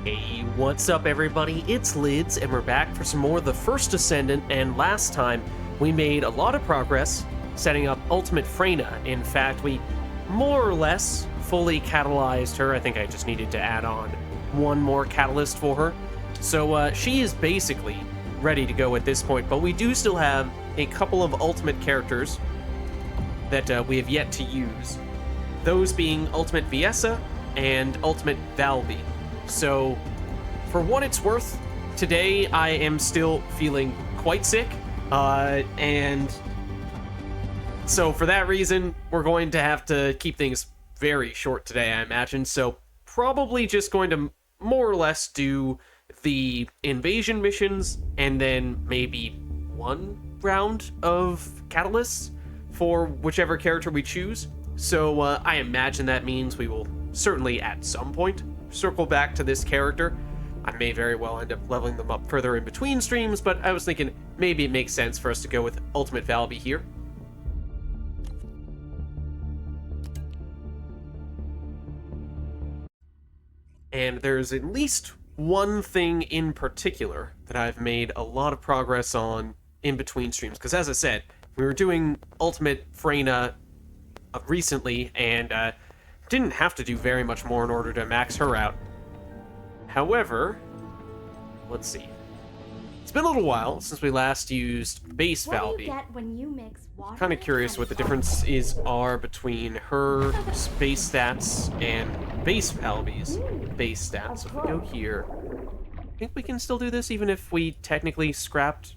Hey, what's up everybody? It's Lids, and we're back for some more of the First Descendant, and last time we made a lot of progress setting up Ultimate Freyna. In fact, we more or less fully catalyzed her. I think I just needed to add on one more catalyst for her. So she is basically ready to go at this point, but we do still have a couple of Ultimate characters that we have yet to use. Those being Ultimate Viessa and Ultimate Valby. So, for what it's worth, today I am still feeling quite sick, and so for that reason, we're going to have to keep things very short today, I imagine. So, probably just going to more or less do the invasion missions, and then maybe one round of catalysts for whichever character we choose. So, I imagine that means we will certainly at some point circle back to this character. I may very well end up leveling them up further in between streams, but I was thinking maybe it makes sense for us to go with Ultimate Valby here. And there's at least one thing in particular that I've made a lot of progress on in between streams, because as I said, we were doing Ultimate Freyna recently, and didn't have to do very much more in order to max her out. However, let's see. It's been a little while since we last used base Valby. Kind of curious what the differences are between her base stats and base Valby's base stats. So if we go here, I think we can still do this even if we technically scrapped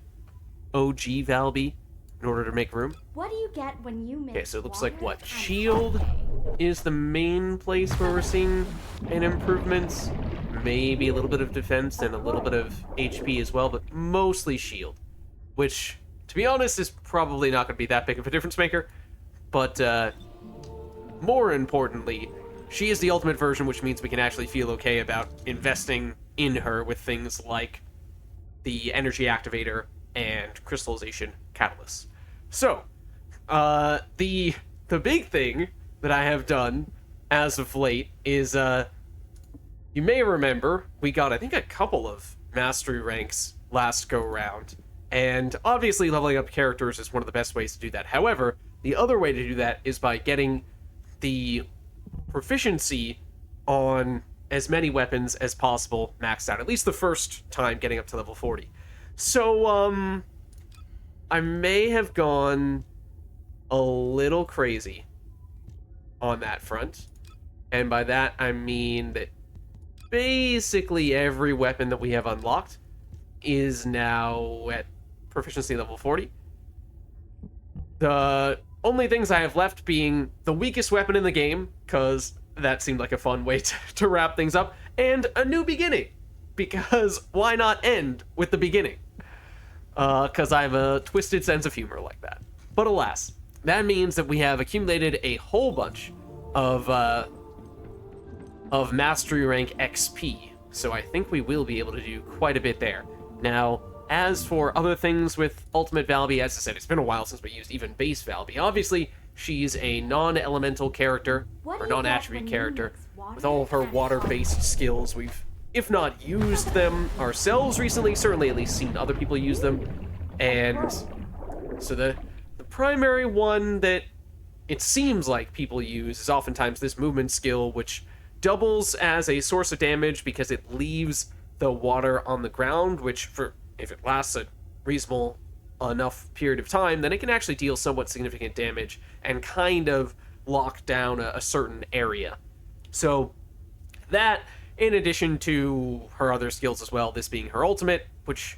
OG Valby in order to make room. What do you get when you mix? Okay, so it looks like what? Shield is the main place where we're seeing an improvement. Maybe a little bit of defense and a little bit of HP as well, but mostly shield. Which, to be honest, is probably not going to be that big of a difference maker. But more importantly, she is the ultimate version, which means we can actually feel okay about investing in her with things like the energy activator and crystallization catalysts. So, the big thing that I have done as of late is, you may remember, we got, I think, a couple of mastery ranks last go-round, and obviously leveling up characters is one of the best ways to do that. However, the other way to do that is by getting the proficiency on as many weapons as possible maxed out, at least the first time getting up to level 40. So, I may have gone a little crazy on that front. And by that, I mean that basically every weapon that we have unlocked is now at proficiency level 40. The only things I have left being the weakest weapon in the game, because that seemed like a fun way to wrap things up, and a new beginning, because why not end with the beginning? Because I have a twisted sense of humor like that. But alas, that means that we have accumulated a whole bunch of mastery rank XP, so I think we will be able to do quite a bit there. Now, as for other things with Ultimate Valby, as I said, it's been a while since we used even base Valby. Obviously, she's a non-elemental character, or non-attribute character, with all of her water-based skills. We've, if not used them ourselves recently, certainly at least seen other people use them. And so the primary one that it seems like people use is oftentimes this movement skill, which doubles as a source of damage because it leaves the water on the ground, which, for if it lasts a reasonable enough period of time, then it can actually deal somewhat significant damage and kind of lock down a certain area. So that, in addition to her other skills as well, this being her ultimate, which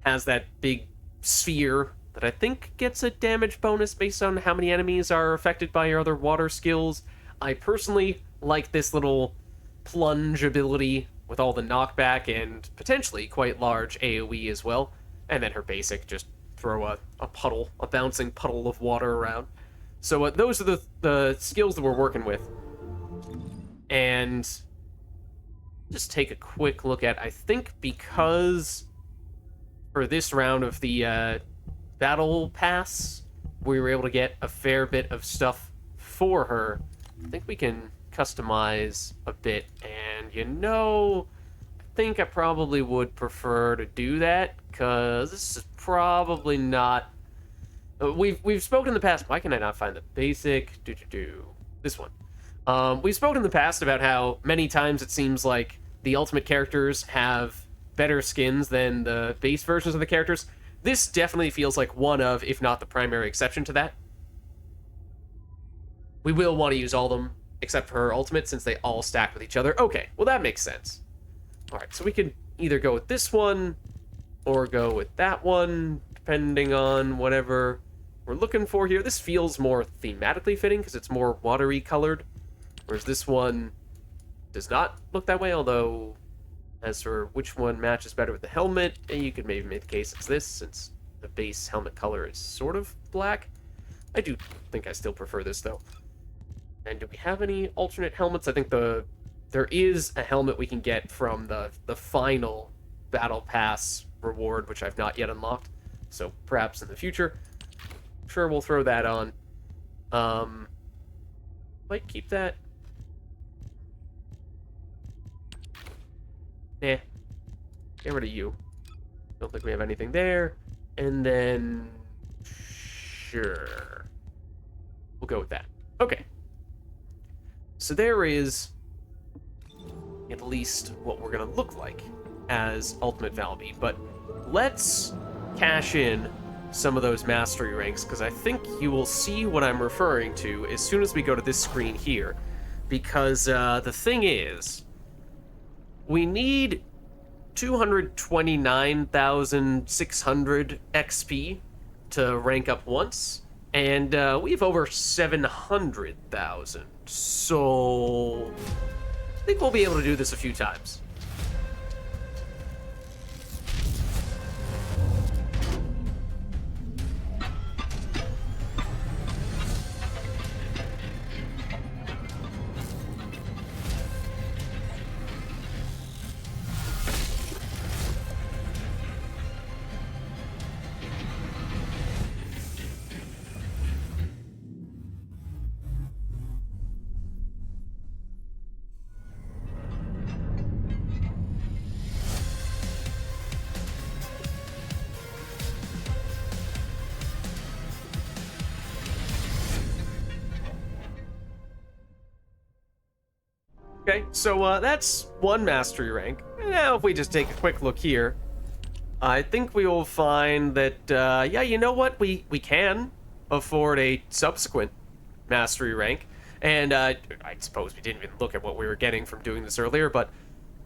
has that big sphere that I think gets a damage bonus based on how many enemies are affected by your other water skills. I personally like this little plunge ability with all the knockback and potentially quite large AoE as well. And then her basic, just throw a bouncing puddle of water around. So those are the skills that we're working with. And just take a quick look at, I think because for this round of the Battle Pass, we were able to get a fair bit of stuff for her. I think we can customize a bit, and think I probably would prefer to do that, because this is probably not... We've spoken in the past... Why can I not find the basic... This one. We've spoken in the past about how many times it seems like the ultimate characters have better skins than the base versions of the characters. This definitely feels like one of, if not the primary exception to that. We will want to use all of them, except for her ultimate, since they all stack with each other. Okay, well that makes sense. Alright, so we could either go with this one, or go with that one, depending on whatever we're looking for here. This feels more thematically fitting, because it's more watery colored, whereas this one does not look that way, although as for which one matches better with the helmet, you could maybe make the case it's this, since the base helmet color is sort of black. I do think I still prefer this, though. And do we have any alternate helmets? I think there is a helmet we can get from the final Battle Pass reward, which I've not yet unlocked, so perhaps in the future. Sure, we'll throw that on. Might keep that. Nah. Get rid of you. Don't think we have anything there. And then... Sure. We'll go with that. Okay. So there is at least what we're going to look like as Ultimate Valby. But let's cash in some of those mastery ranks, because I think you will see what I'm referring to as soon as we go to this screen here. Because the thing is... we need 229,600 XP to rank up once, and we have over 700,000. So I think we'll be able to do this a few times. Okay, so that's one mastery rank. Now, if we just take a quick look here, I think we will find that, yeah, you know what? We can afford a subsequent mastery rank. And I suppose we didn't even look at what we were getting from doing this earlier, but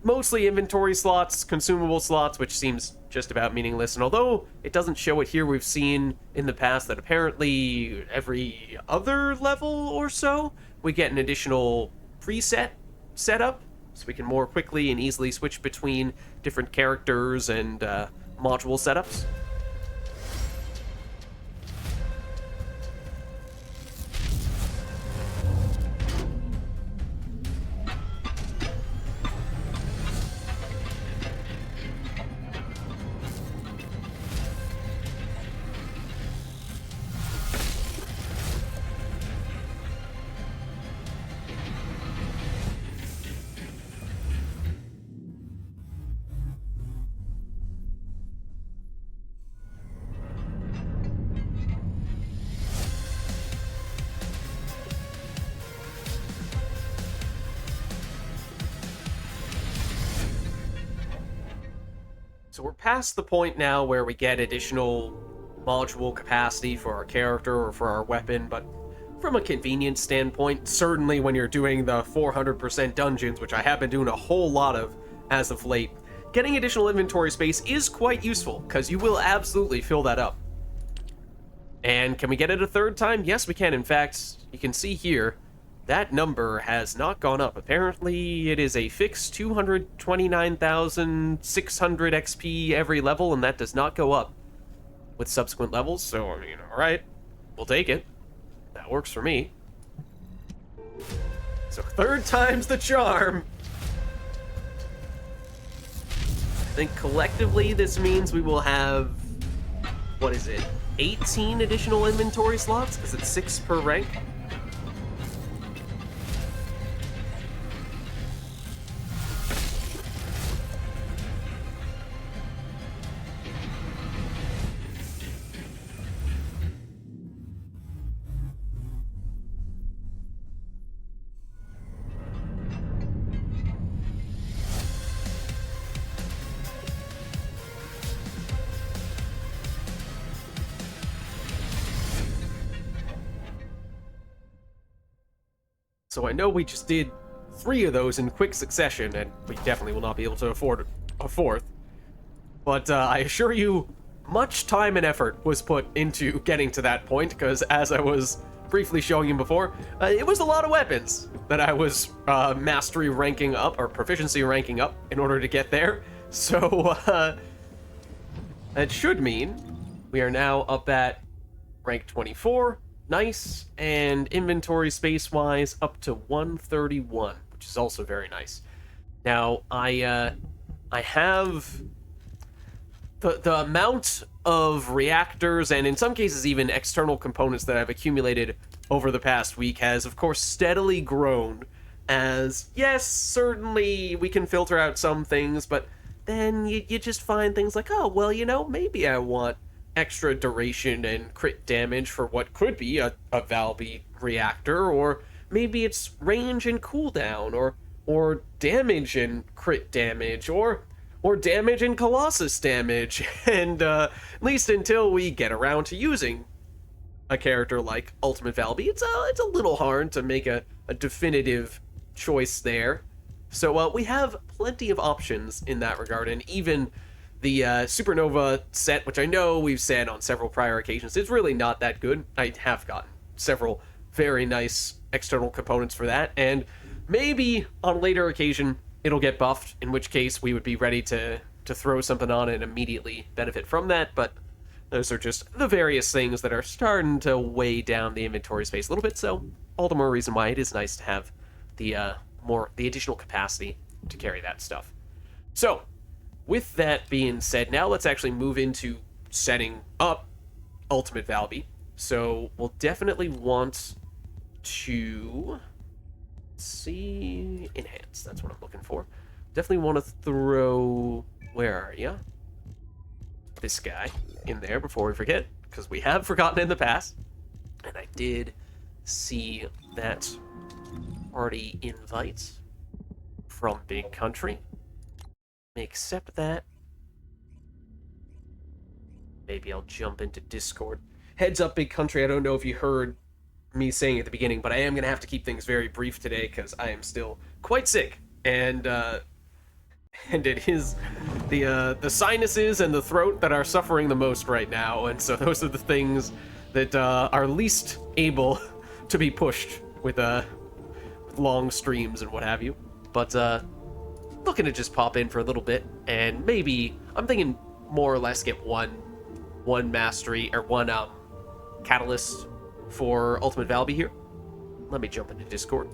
mostly inventory slots, consumable slots, which seems just about meaningless. And although it doesn't show it here, we've seen in the past that apparently every other level or so, we get an additional preset setup, so we can more quickly and easily switch between different characters and module setups. So we're past the point now where we get additional module capacity for our character or for our weapon, but from a convenience standpoint, certainly when you're doing the 400% dungeons, which I have been doing a whole lot of as of late, getting additional inventory space is quite useful, because you will absolutely fill that up. And can we get it a third time? Yes, we can. In fact, you can see here, that number has not gone up. Apparently, it is a fixed 229,600 XP every level, and that does not go up with subsequent levels. So, I mean, alright, we'll take it. That works for me. So, third time's the charm. I think collectively this means we will have, what is it, 18 additional inventory slots? Because it's 6 per rank. So I know we just did 3 of those in quick succession, and we definitely will not be able to afford a 4th. But I assure you, much time and effort was put into getting to that point, because as I was briefly showing you before, it was a lot of weapons that I was mastery ranking up, or proficiency ranking up, in order to get there. So that should mean we are now up at rank 24, nice, and inventory space-wise up to 131, which is also very nice. Now, I have the amount of reactors, and in some cases even external components that I've accumulated over the past week has, of course, steadily grown as, yes, certainly we can filter out some things, but then you just find things like, oh, well, maybe I want extra duration and crit damage for what could be a Valby reactor, or maybe it's range and cooldown, or damage and crit damage, or damage and colossus damage, and at least until we get around to using a character like Ultimate Valby, it's a little hard to make a definitive choice there. So we have plenty of options in that regard, and even the Supernova set, which I know we've said on several prior occasions, it's really not that good. I have gotten several very nice external components for that, and maybe on a later occasion it'll get buffed, in which case we would be ready to throw something on and immediately benefit from that, but those are just the various things that are starting to weigh down the inventory space a little bit, so all the more reason why it is nice to have the additional capacity to carry that stuff. So, with that being said, now let's actually move into setting up Ultimate Valby. So we'll definitely want to see enhance. That's what I'm looking for. Definitely want to throw, where are you? This guy in there before we forget, because we have forgotten in the past. And I did see that party invite from Big Country. Accept that. Maybe I'll jump into Discord. Heads up, Big Country, I don't know if you heard me saying at the beginning, but I am going to have to keep things very brief today because I am still quite sick. And it is the sinuses and the throat that are suffering the most right now, and so those are the things that are least able to be pushed with long streams and what have you. But looking to just pop in for a little bit, and maybe I'm thinking more or less get one mastery or one catalyst for Ultimate Valby here. Let me jump into Discord.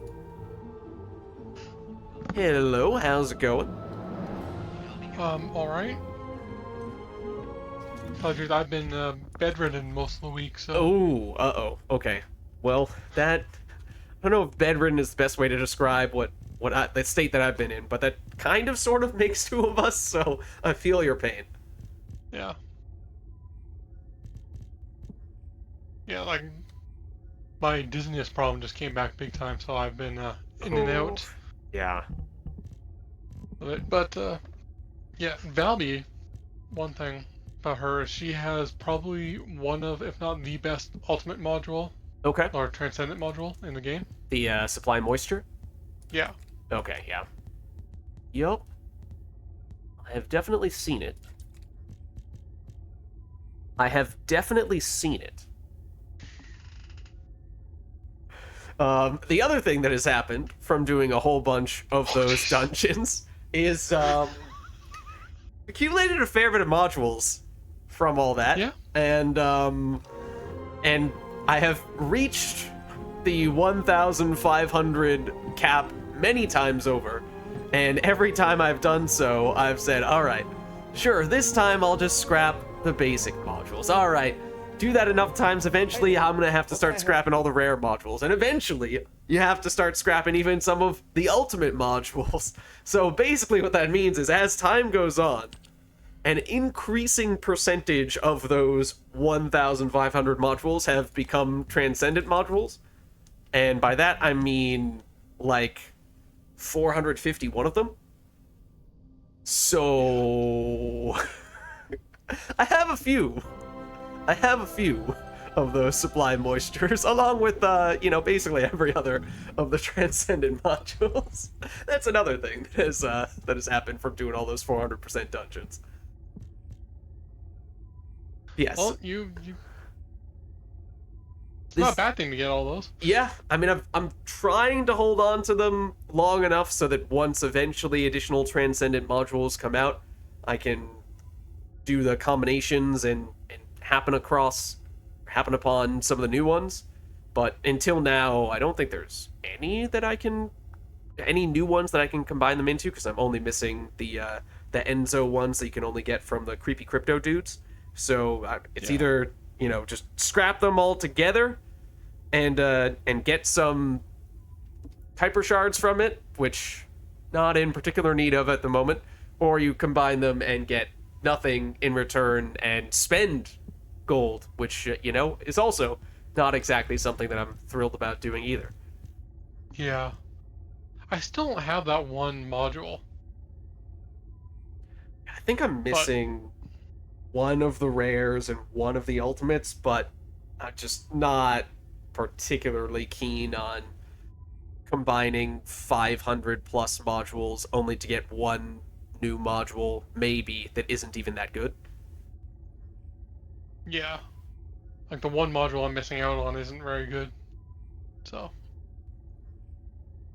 Hello, how's it going? All right. I've been bedridden most of the week, so. Oh, uh-oh. Okay. Well, that, I don't know if bedridden is the best way to describe the state that I've been in, but that kind of sort of makes 2 of us, so I feel your pain. Yeah. Yeah, like, my dizziness problem just came back big time, so I've been in and out. Yeah. Of it. But, yeah, Valby, one thing about her is she has probably one of, if not the best ultimate module. Okay. Or transcendent module in the game. The supply moisture? Yeah. Okay, yeah. Yup. I have definitely seen it. The other thing that has happened from doing a whole bunch of those dungeons is accumulated a fair bit of modules from all that. Yeah. And I have reached the 1,500 cap many times over, and every time I've done so, I've said, alright, sure, this time I'll just scrap the basic modules. Alright, do that enough times, eventually I'm gonna have to start scrapping all the rare modules, and eventually you have to start scrapping even some of the ultimate modules. So basically what that means is, as time goes on, an increasing percentage of those 1,500 modules have become transcendent modules, and by that I mean like 451 of them. So I have a few of those supply moistures, along with basically every other of the Transcendent modules. That's another thing that has happened from doing all those 400% dungeons. Yes. Well, it's not a bad thing to get all those. Yeah, I mean, I'm trying to hold on to them long enough so that once eventually additional Transcendent modules come out, I can do the combinations and happen upon some of the new ones. But until now, I don't think there's any new ones that I can combine them into, because I'm only missing the Enzo ones that you can only get from the creepy crypto dudes. So it's either just scrap them all together and get some hyper shards from it, which not in particular need of at the moment, or you combine them and get nothing in return and spend gold, which is also not exactly something that I'm thrilled about doing either. Yeah, I still don't have that one module. I think I'm missing one of the rares and one of the ultimates, but I'm just not particularly keen on combining 500 plus modules only to get one new module, maybe, that isn't even that good. Yeah, like the one module I'm missing out on isn't very good. So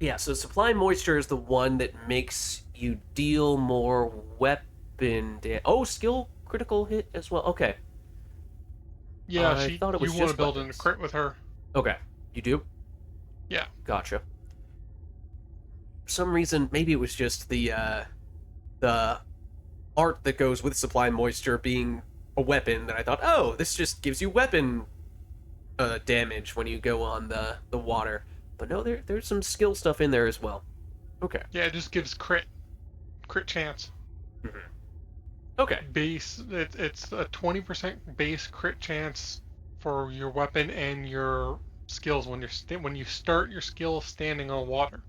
yeah, so supply moisture is the one that makes you deal more weapon skill critical hit as well. Okay. yeah, I thought it was you want to just build weapons. in a crit with her. Okay, you do? Yeah. Gotcha. For some reason, maybe it was just the art that goes with supply moisture being a weapon that I thought, oh, this just gives you weapon damage when you go on the water. But no, there's some skill stuff in there as well. Okay. Yeah, it just gives crit chance. Mm-hmm. Okay. Base, it's a 20% base crit chance for your weapon and your skills when you start your skill standing on water.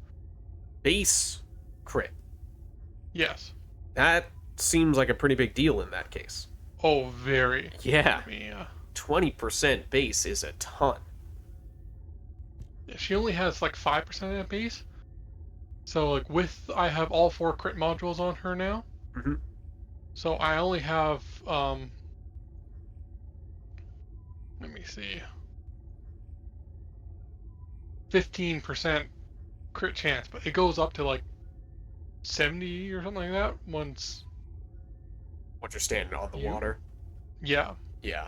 Base crit. Yes. That seems like a pretty big deal in that case. Oh, very. Yeah. Yeah. 20% base is a ton. Yeah, she only has like 5% of base. So like I have all 4 crit modules on her now. Mm-hmm. So I only have let me see, 15% crit chance, but it goes up to like 70 or something like that once Once you're standing on the water. Yeah. Yeah.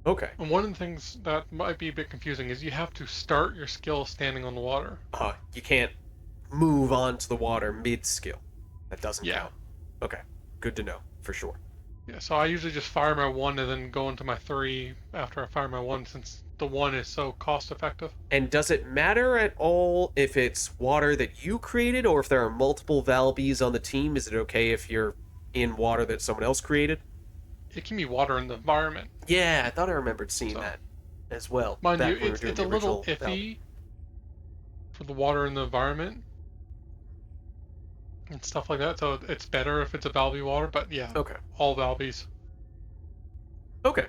Okay. And one of the things that might be a bit confusing is you have to start your skill standing on the water. You can't move onto the water mid-skill. That doesn't count. Okay. Good to know, for sure. Yeah, so I usually just fire my 1 and then go into my 3 after I fire my 1, since the 1 is so cost effective. And does it matter at all if it's water that you created, or if there are multiple Valbys on the team? Is it okay if you're in water that someone else created? It can be water in the environment. Yeah, I thought I remembered seeing that as well. Mind you, it's a little iffy for the water in the environment and stuff like that, so it's better if it's a Valby water, but yeah. Okay. All Valbys. Okay.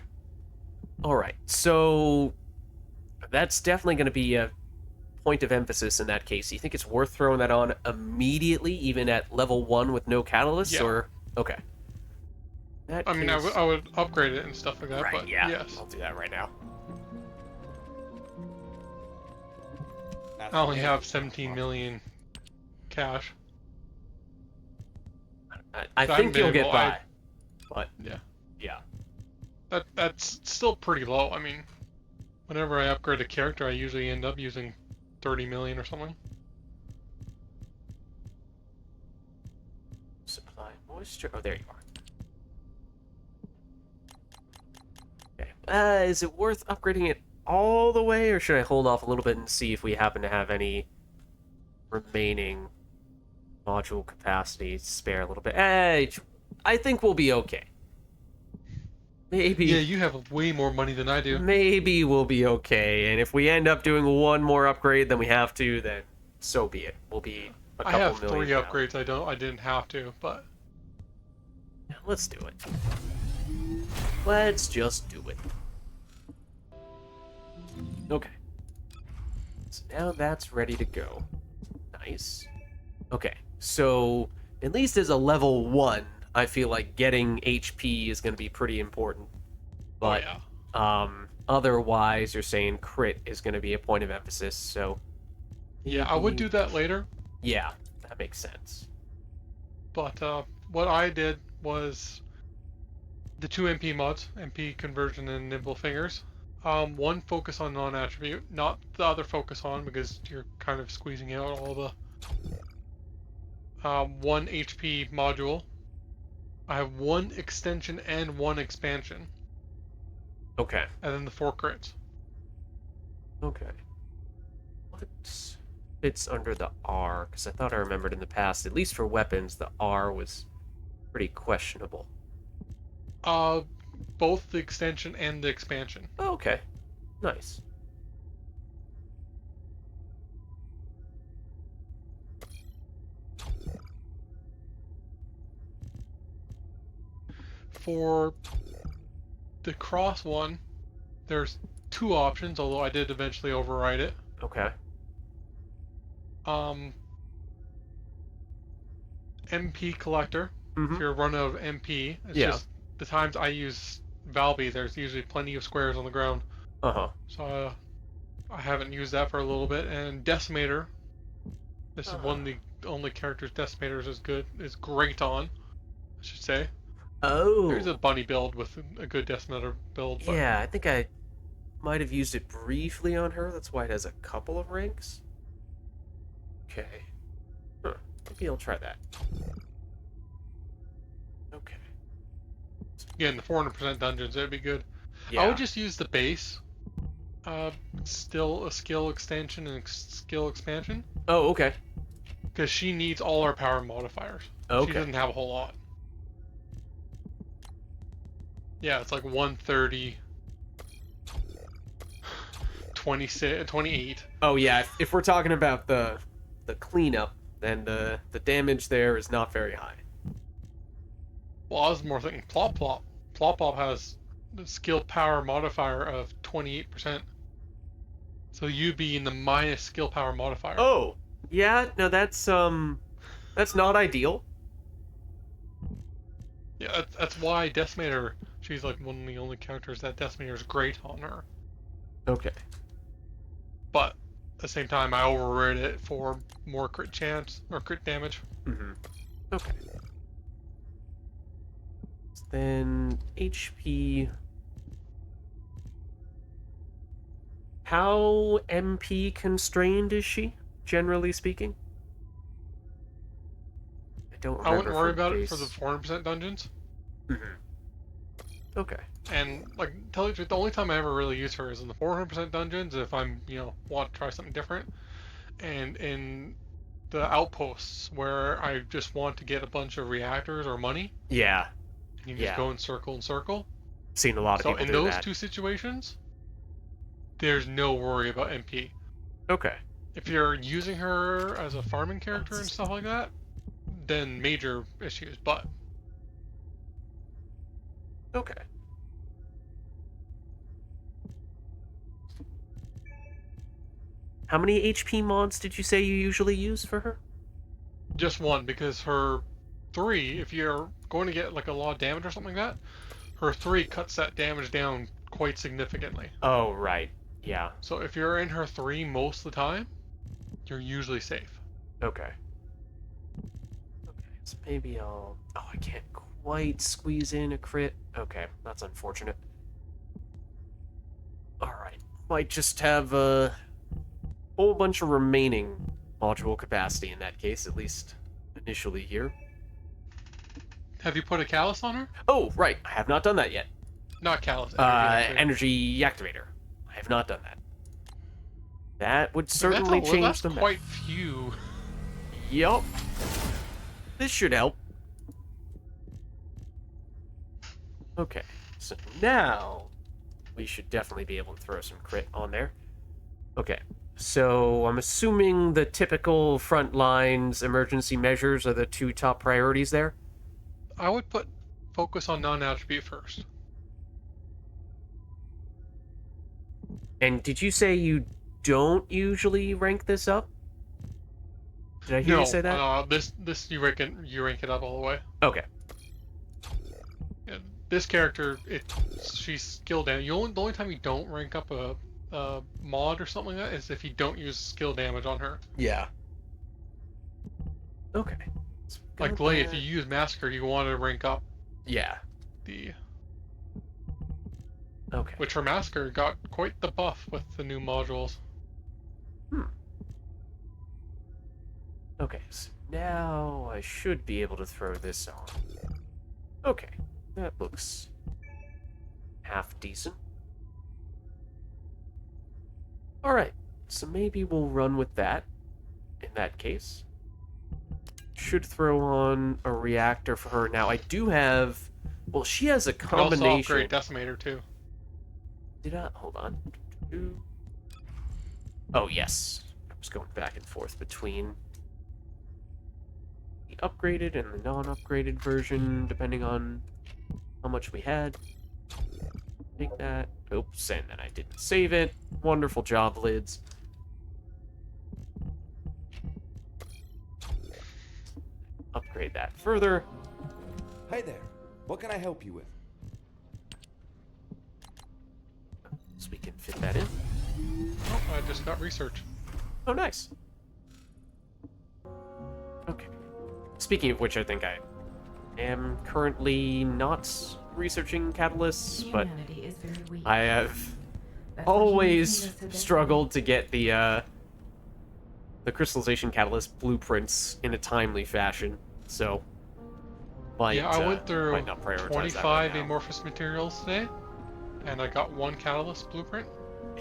Alright, so that's definitely going to be a point of emphasis in that case. Do you think it's worth throwing that on immediately, even at level 1 with no catalysts? Yeah. Or okay. I mean, I would upgrade it and stuff like that, right, but yeah. yes. I'll do that right now. I only have 17 million cash. I think you'll get by. But yeah. That's still pretty low. I mean, whenever I upgrade a character, I usually end up using 30 million or something. Supply moisture. Oh, there you are. Okay. Is it worth upgrading it all the way, or should I hold off a little bit and see if we happen to have any remaining module capacity spare a little bit? I think we'll be okay. Maybe. Yeah, you have way more money than I do. Maybe we'll be okay, and if we end up doing one more upgrade than we have to, then so be it. We'll be a couple million. I have 3 upgrades. I didn't have to, but let's do it. Let's just do it. Okay. So now that's ready to go. Nice. Okay, so at least as a level 1, I feel like getting HP is going to be pretty important. Oh But yeah. otherwise, you're saying crit is going to be a point of emphasis, so Yeah, I would maybe... do that later, Yeah, that makes sense. but what I did was the two MP mods, MP conversion and nimble fingers. One focus on non-attribute, not the other focus on because you're kind of squeezing out all the 1 HP module. I have 1 extension and 1 expansion, Okay. and then the 4 crits. Okay. What fits under the R? Because I thought I remembered in the past, at least for weapons, the R was pretty questionable. Uh, both the extension and the expansion. Oh, okay. Nice. For the cross one, there's 2 options, although I did eventually override it. Okay. MP collector. If Mm-hmm. you're running out of MP, it's Yeah. just the times I use Valby, there's usually plenty of squares on the ground. Uh-huh. So I haven't used that for a little bit. And Decimator. This is one of the only characters Decimator is great on, I should say. There's a Oh. bunny build with a good Decimator build, but Yeah, I think I might have used it briefly on her. That's why it has a couple of ranks. Okay. Huh. Maybe I'll try that. Okay. again, the 400% dungeons, that'd be good. Yeah. I would just use the base. Still a skill extension and skill expansion. Oh, okay. Because she needs all our power modifiers. Okay. She doesn't have a whole lot. Yeah, it's like 130, 26, 28. Oh yeah, if we're talking about the cleanup, then the damage there is not very high. Well, I was more thinking Plop Plop. Plop Plop has the skill power modifier of 28%. So you'd be in the minus skill power modifier. Oh, yeah, no, that's not ideal. Yeah, that's why Decimator, she's like one of the only characters that Decimator is great on her. Okay. But at the same time, I override it for more crit chance or crit damage. Mm-hmm. Okay. Then HP. How MP constrained is she, generally speaking? I don't remember. I wouldn't worry for about base. it for the 400% dungeons. Mm-hmm. Okay. And like, tell you the truth, the only time I ever really use her is in the 400% dungeons if I'm, want to try something different, and in the outposts where I just want to get a bunch of reactors or money. Yeah. And you just go in circle and circle. Seen a lot of So people in do those that. 2 situations, there's no worry about MP. Okay. If you're using her as a farming character and stuff like that, then major issues. But Okay. How many HP mods did you say you usually use for her? just 1, because her 3, if you're going to get like a lot of damage or something like that, her 3 cuts that damage down quite significantly. Oh, right. Yeah. So if you're in her 3 most of the time, you're usually safe. Okay. Okay, so maybe I'll... Oh, I can't quite squeeze in a crit. Okay, that's unfortunate. Alright. Might just have a whole bunch of remaining module capacity in that case, at least initially here. Have you put a callus on her? Oh, right. I have not done that yet. Not callus. Energy activator. I have not done that. That would certainly change the map. Quite few. Yup. This should help. Okay, so now we should definitely be able to throw some crit on there. Okay, so I'm assuming the typical front lines emergency measures are the 2 top priorities there? I would put focus on non-attribute first. And did you say you don't usually rank this up? Did I hear you No, say that? this you rank it up all the way. Okay. Yeah, this character, she's skill damage. The only time you don't rank up a mod or something like that is if you don't use skill damage on her. Yeah. Okay. Like Glade, if you use Massacre, you want to rank up Yeah. the. Okay. Which her Massacre got quite the buff with the new modules. Hmm. Okay, so now I should be able to throw this on. Okay, that looks half decent. Alright, so maybe we'll run with that in that case. Should throw on a reactor for her. Now, I do have... Well, she has a You can also combination... upgrade Decimator too. Did I? Hold on. Oh, yes. I was going back and forth between the upgraded and the non-upgraded version, depending on how much we had. Take that. Oops, and then I didn't save it. Wonderful job, Lids. Upgrade that further. Hi there. What can I help you with? So we can fit that in. Oh, I just got research. Oh, nice. Okay. Speaking of which, I think I am currently not researching catalysts, but Humanity is very weak. I have That's what always humans need us to struggled to get the crystallization catalyst blueprints in a timely fashion, so might, Yeah, I went through might not prioritize that 25 right now. amorphous materials today, and I got one catalyst blueprint.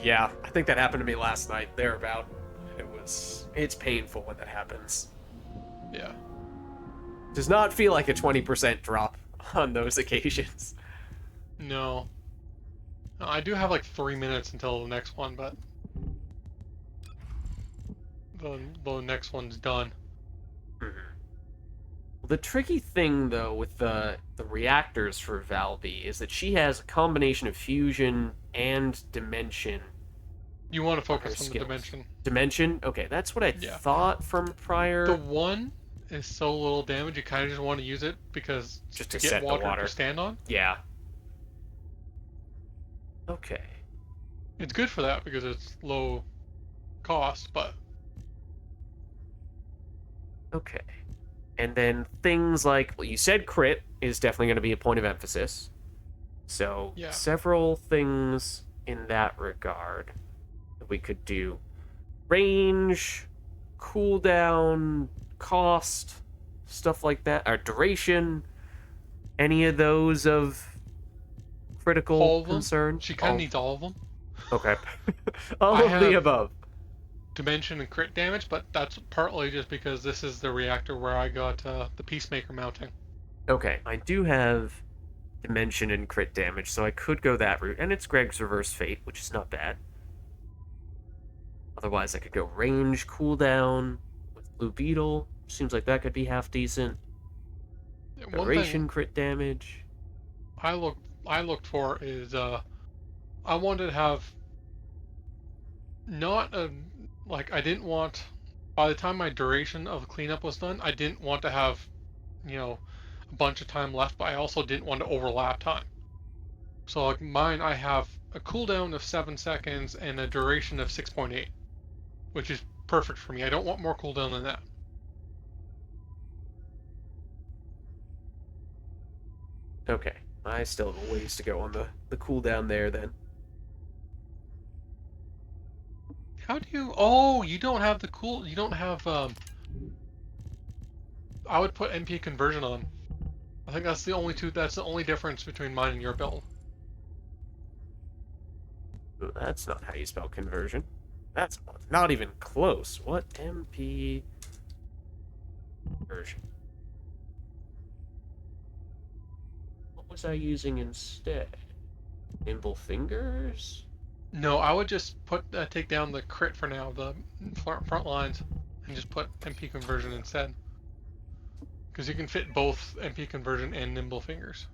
Yeah, I think that happened to me last night, thereabout. It's painful when that happens. Yeah. Does not feel like a 20% drop on those occasions. No. I do have like 3 minutes until the next one, but the next one's done. Well, the tricky thing, though, with the reactors for Valby is that she has a combination of fusion and dimension. You want to her focus on the skills. dimension. Dimension? Okay, that's what I Yeah. thought from prior. The one is so little damage, you kind of just want to use it because Just to to get set the water water. to stand on. Yeah. Okay. It's good for that because it's low cost, but Okay. And then things like, well, you said crit is definitely going to be a point of emphasis. So, Yeah. several things in that regard that we could do. Range, cooldown, cost, stuff like that, or duration, any of those of critical all of them. concern? She kind All- of needs all of them. Okay. All I of the have- above. Dimension and crit damage, but that's partly just because this is the reactor where I got the Peacemaker mounting. Okay, I do have dimension and crit damage, so I could go that route. And it's Greg's Reverse Fate, which is not bad. Otherwise, I could go range, cooldown with Blue Beetle. Seems like that could be half decent. One Duration, thing crit damage. I looked for is I wanted to have not a like I didn't want by the time my duration of cleanup was done, I didn't want to have a bunch of time left, but I also didn't want to overlap time. So like mine, I have a cooldown of 7 seconds and a duration of 6.8, which is perfect for me. I don't want more cooldown than that. Okay, I still have a ways to go on the cooldown there then. How do you? Oh, you don't have the cool. You don't have. I would put MP conversion on. I think that's the only two. That's the only difference between mine and your build. Ooh, that's not how you spell conversion. That's not even close. What MP conversion? What was I using instead? Nimble fingers? No, I would just put take down the crit for now, the front lines, and just put MP conversion instead. Because you can fit both MP conversion and nimble fingers.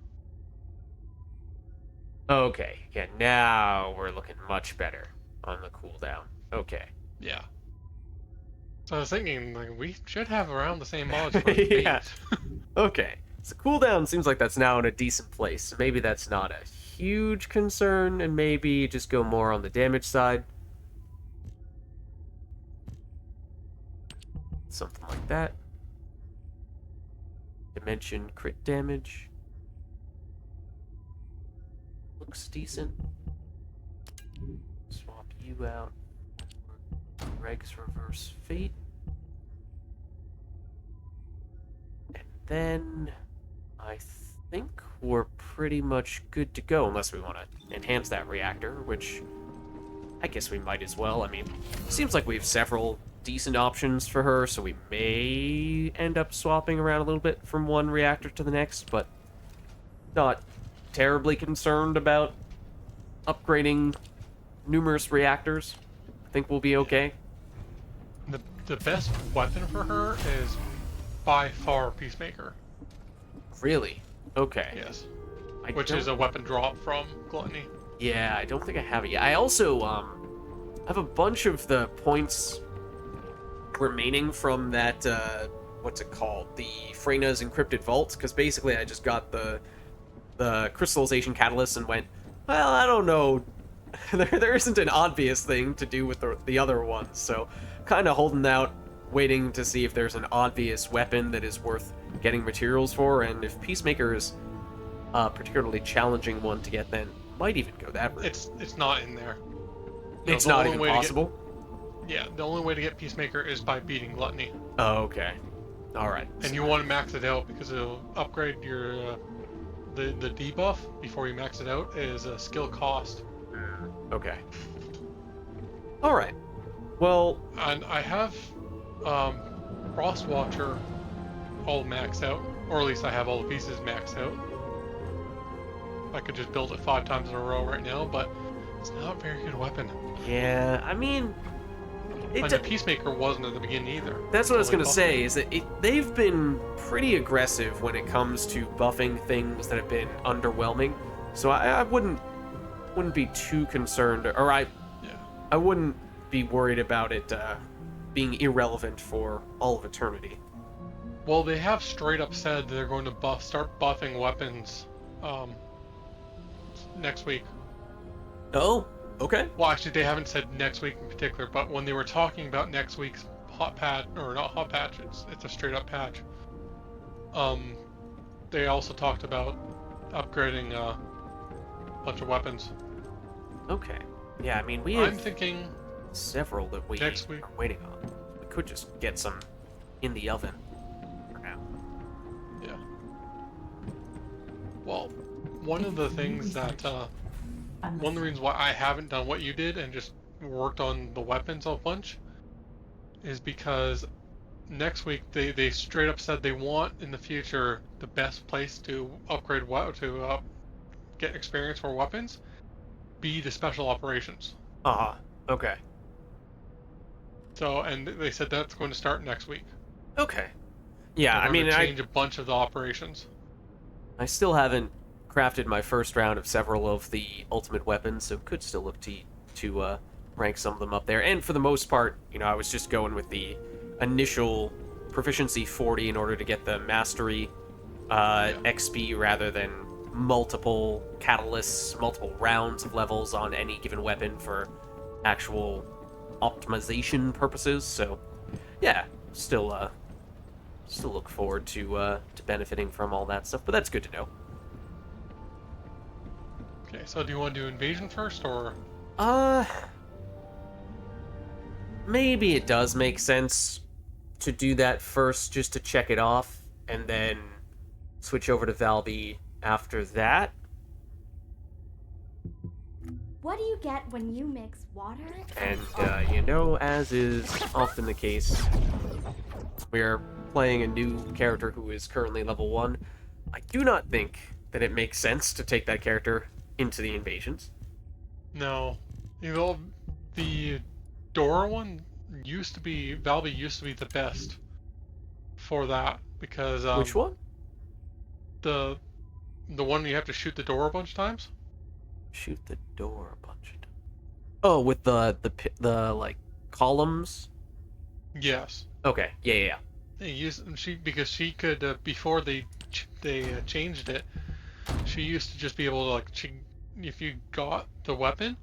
Okay, yeah, now we're looking much better. on the cooldown. Okay. Yeah. So I was thinking, like, we should have around the same mods for Yeah. Vids. Okay. So cooldown seems like that's now in a decent place. So maybe that's not a huge concern, and maybe just go more on the damage side. Something like that. Dimension crit damage. Looks decent. Swap you out. Reg's reverse fate. And then I think we're pretty much good to go, unless we want to enhance that reactor, which I guess we might as well. I mean, seems like we have several decent options for her, so we may end up swapping around a little bit from one reactor to the next, but not terribly concerned about upgrading numerous reactors. I think we'll be okay. The best weapon for her is by far Peacemaker. Really? Okay. Yes. I Which don't- is a weapon drop from Gluttony. Yeah, I don't think I have it yet. I also have a bunch of the points remaining from that what's it called? The Freyna's encrypted vault, because basically I just got the crystallization catalyst and went, well, I don't know. there isn't an obvious thing to do with the other ones, so kind of holding out, waiting to see if there's an obvious weapon that is worth getting materials for, and if Peacemaker is a particularly challenging one to get, then might even go that route. It's not in there. No, It's the not only even way to get- possible? Yeah, the only way to get Peacemaker is by beating Gluttony. Oh, okay. Alright. And you want to max it out because it'll upgrade your the debuff before you max it out is a skill cost. Okay. Alright. Well, And I have Frostwatcher all maxed out, or at least I have all the pieces maxed out. I could just build it 5 times in a row right now, but it's not a very good weapon. yeah, I mean... And the Peacemaker wasn't at the beginning either. That's what I was Until going they to buffed say, is that they've been pretty aggressive when it comes to buffing things that have been underwhelming. So I wouldn't be too concerned, or it. Yeah. I wouldn't be worried about it being irrelevant for all of eternity. Well, they have straight up said they're going to start buffing weapons next week. Oh, okay. Well, actually, they haven't said next week in particular, but when they were talking about next week's hot patch, or not hot patch, it's a straight up patch. They also talked about upgrading a bunch of weapons. Okay. Yeah, I mean, we I'm have thinking several that we next week. are waiting on. We could just get some in the oven for now. Yeah. Well, one of the things that one of the reasons why I haven't done what you did and just worked on the weapons a bunch is because next week they straight up said they want in the future the best place to upgrade get experience for weapons be the special operations. Uh-huh. Okay. So, and they said that's going to start next week. Okay. Yeah, They're I going mean, to change a bunch of the operations. I still haven't crafted my first round of several of the ultimate weapons, so could still look to rank some of them up there. And for the most part, I was just going with the initial proficiency 40 in order to get the mastery XP rather than multiple catalysts, multiple rounds of levels on any given weapon for actual optimization purposes. So, yeah, still look forward to benefiting from all that stuff. But that's good to know. Okay, so do you want to do invasion first, or? Maybe it does make sense to do that first, just to check it off, and then switch over to Valby after that. What do you get when you mix water? And, as is often the case, we're playing a new character who is currently level 1. I do not think that it makes sense to take that character into the invasions. No. The Dora one Valby used to be the best for that, because Which one? the one you have to shoot the door a bunch of times. Shoot the door a bunch of times. Oh, with the like columns. Yes. Okay. Yeah, yeah, yeah. Because she could before they changed it. She used to just be able to if you got the weapon,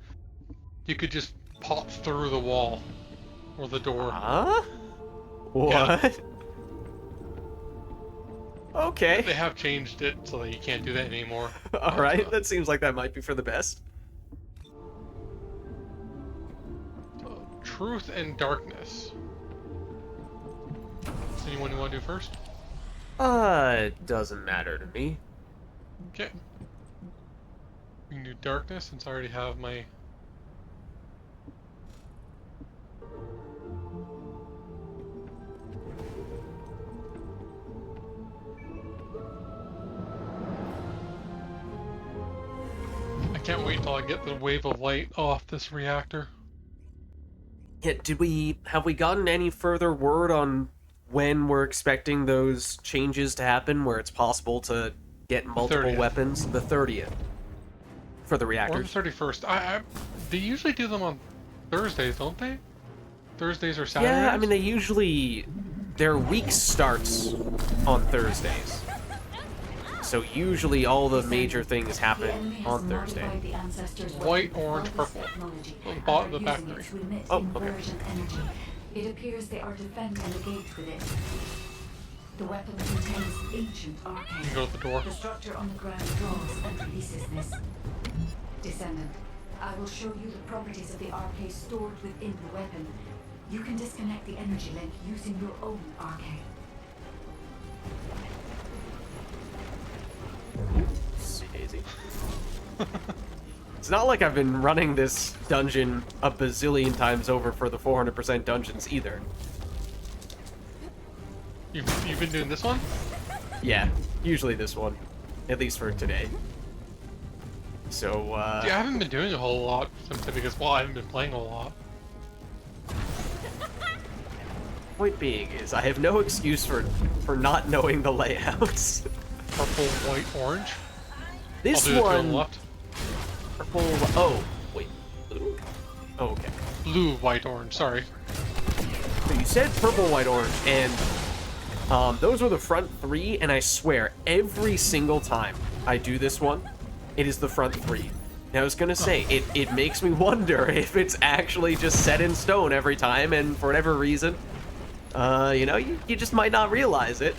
you could just pop through the wall or the door. Huh? Yeah. What? Okay. They have changed it so that you can't do that anymore. All right. That seems like that might be for the best. Truth and darkness. Anyone you want to do first? It doesn't matter to me. Okay. We can do darkness since I already have my. I can't wait till I get the wave of light off this reactor. Yeah, have we gotten any further word on when we're expecting those changes to happen, where it's possible to get multiple 30th. weapons? The 30th. For the Or the reactors. 31st. They usually do them on Thursdays, don't they? Thursdays or Saturdays? Yeah, I mean, their week starts on Thursdays. So usually all the major things happen on Thursday. White, orange, purple. The back three. Oh, okay. It appears they are defending the gate with it. The weapon contains ancient You arcane. can go to the door. The structure on the ground draws and releases this. Descendant, I will show you the properties of the arcane stored within the weapon. You can disconnect the energy link using your own arcane. Daisy. It's not like I've been running this dungeon a bazillion times over for the 400% dungeons either. You've been doing this one? Yeah, usually this one. At least for today. So, Yeah, I haven't been doing a whole lot simply because, well, I haven't been playing a lot. point being is I have no excuse for not knowing the layouts. Purple, white, orange. This I'll do the two on one... the left. Purple... Oh, wait. Blue? Oh, okay. Blue, white, orange. Sorry. So you said purple, white, orange, and those were the front three, and I swear, every single time I do this one, it is the front three. And I was gonna say, it makes me wonder if it's actually just set in stone every time, and for whatever reason, you know, you just might not realize it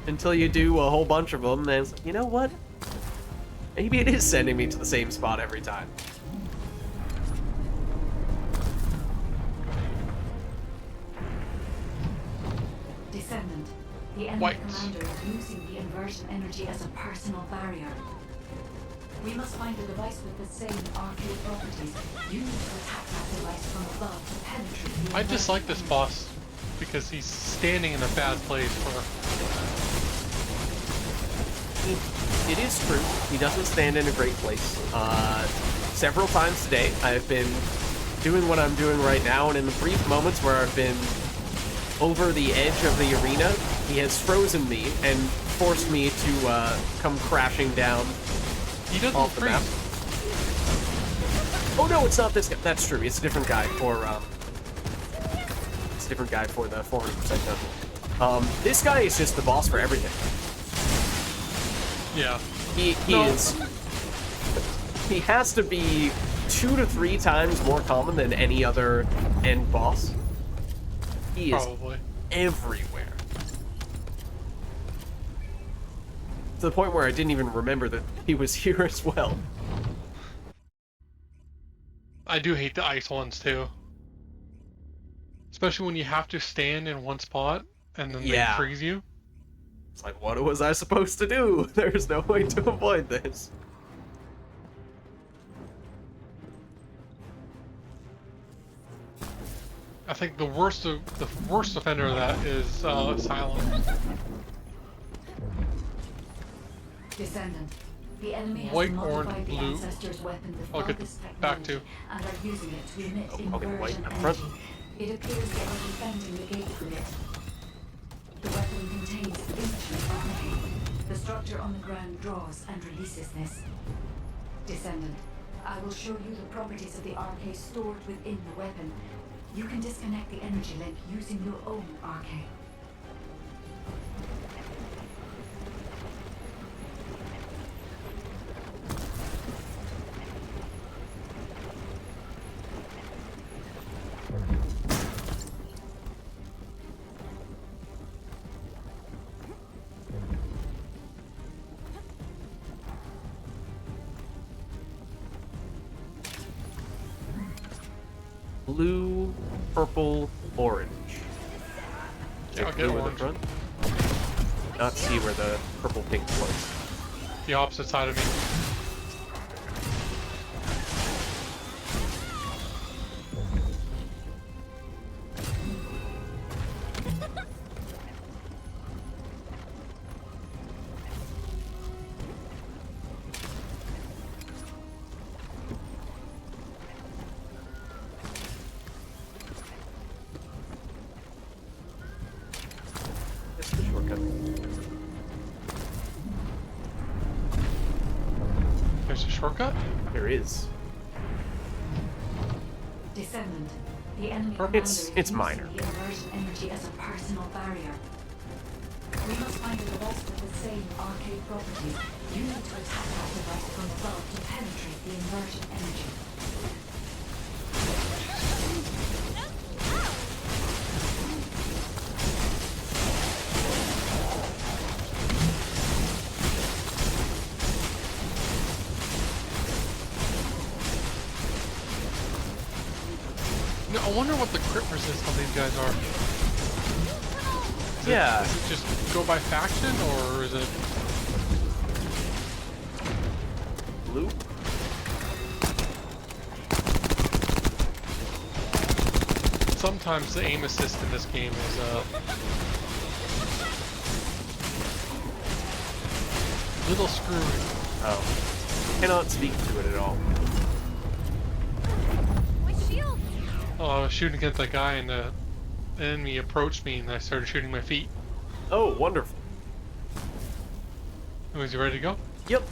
until you do a whole bunch of them, and it's like, you know what? Maybe it is sending me to the same spot every time. Descendant, the enemy commander is using the inversion energy as a personal barrier. We must find a device with the same arcade properties. You need to attack that device from above to penetrate the I dislike this boss because he's standing in a bad place for. It is true. He doesn't stand in a great place. Several times today, I've been doing what I'm doing right now, and in the brief moments where I've been over the edge of the arena, he has frozen me and forced me to come crashing down He doesn't off the map. freeze. Oh no, it's not this guy. That's true. It's a different guy for it's a different guy for the 400% dungeon. This guy is just the boss for everything. Yeah. He has to be 2 to 3 times more common than any other end boss. He is Probably. everywhere. To the point where I didn't even remember that he was here as well. I do hate the ice ones too. Especially when you have to stand in one spot and then Yeah. they freeze you. It's like, what was I supposed to do? There's no way to avoid this. I think the worst offender of that is Silence. Descendant, the enemy has White, modified orange, the blue. ancestor's weapon with I'll get Vulgis back technology to. and are using it to emit I'll get white inversion up front. energy. It appears they are defending the gate with it. The weapon contains ancient arcane. The structure on the ground draws and releases this. Descendant, I will show you the properties of the RK stored within the weapon. You can disconnect the energy link using your own RK. Blue, purple, orange. Yeah, I'll get Blue in the orange. front. Not see where the purple pink was. The opposite side of me. That's the shortcut. There's a shortcut? There is. Descendant. The enemy It's commander is minor. using the inversion energy as a personal barrier. We must find a device with the same arcade properties. You need to attack that device from above to penetrate the inversion energy. No, I wonder what the crit resist on these guys are. Yeah. Does it just go by faction, or is it... Blue? Sometimes the aim assist in this game is, little screwed. Oh. Cannot speak to it at all. Oh, I was shooting at that guy and the enemy approached me and I started shooting my feet. Oh, wonderful. Was you ready to go? Yep.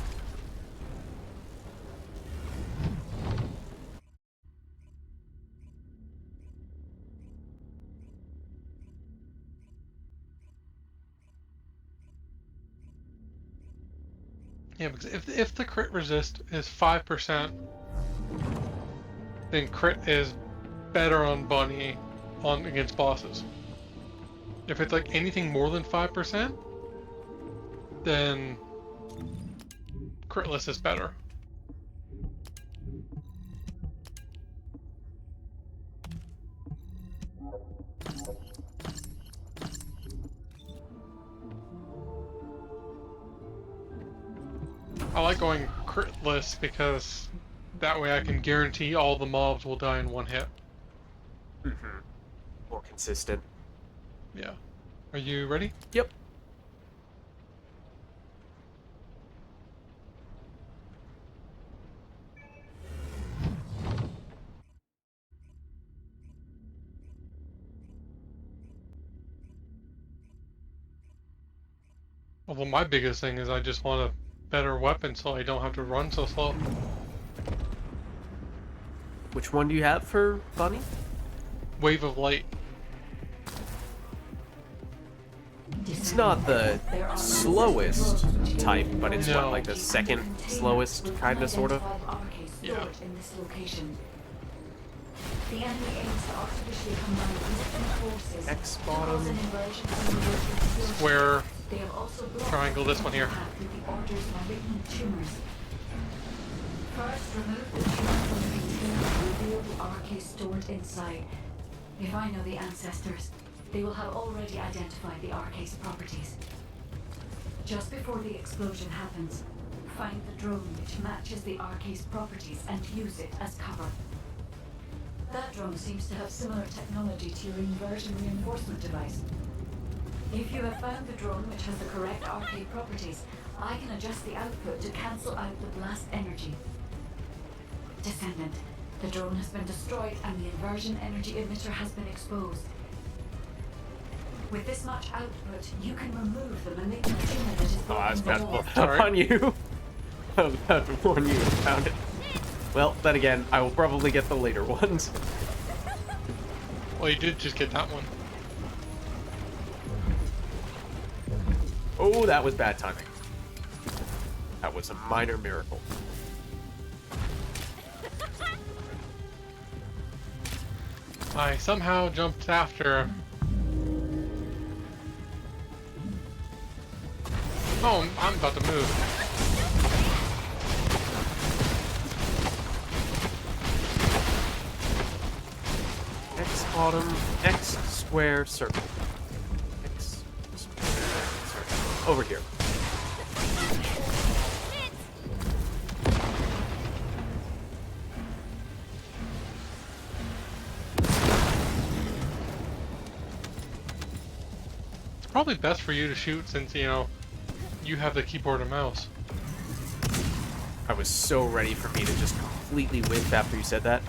Yeah, because if the crit resist is 5%, then crit is better on Bunny against bosses. If it's like anything more than 5%, then critless is better. I like going critless because that way I can guarantee all the mobs will die in one hit. Mm-hmm. More consistent. Yeah. Are you ready? Yep. Although my biggest thing is I just want a better weapon so I don't have to run so slow. Which one do you have for Bunny? Wave of light. It's not the slowest type, but it's No. what, like the second slowest, kinda, sorta? Yeah. In this location. The enemy aims to artificially combine different forces X to bottom. cause an inversion of the working Square. They have also blocked Triangle, this one here. contact with the Order's malignant tumors. First, remove the tumor from the container and reveal the RK stored inside. If I know the ancestors, they will have already identified the RK's properties. Just before the explosion happens, find the drone which matches the RK's properties and use it as cover. That drone seems to have similar technology to your inversion reinforcement device. If you have found the drone which has the correct arcade properties, I can adjust the output to cancel out the blast energy. Descendant, the drone has been destroyed and the inversion energy emitter has been exposed. With this much output, you can remove the malignant tumor that is Oh, I was blocking about to the pull wall. that up on you. I was about to warn you and found it. Well, then again, I will probably get the later ones. Well, you did just get that one. Oh, that was bad timing. That was a minor miracle. I somehow jumped after. Oh, I'm about to move. X bottom, X square circle. X square circle. Over here. It's probably best for you to shoot since, you know, you have the keyboard and mouse. I was so ready for me to just completely whiff after you said that.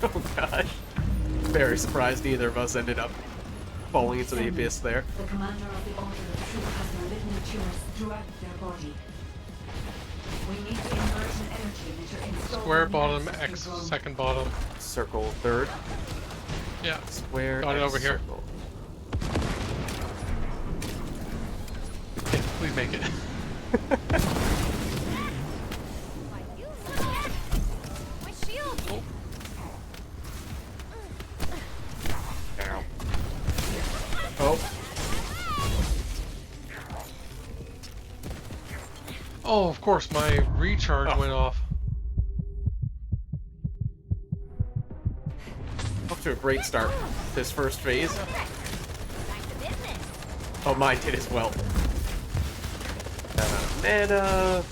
Oh gosh. Very surprised either of us ended up falling into the abyss there. The commander of the Order of Truth has malignant tumors throughout their body. We need the inversion energy emitter installed. Square in the bottom, ancestry X drone. second bottom. Circle third. Yeah. Square. Got it X over here. circle. Okay, please make it. My shield! Oh, Ow. Oh. oh, of course, my recharge went off. Off to a great start. This first phase. Back to business! Oh, mine did as well. Mana.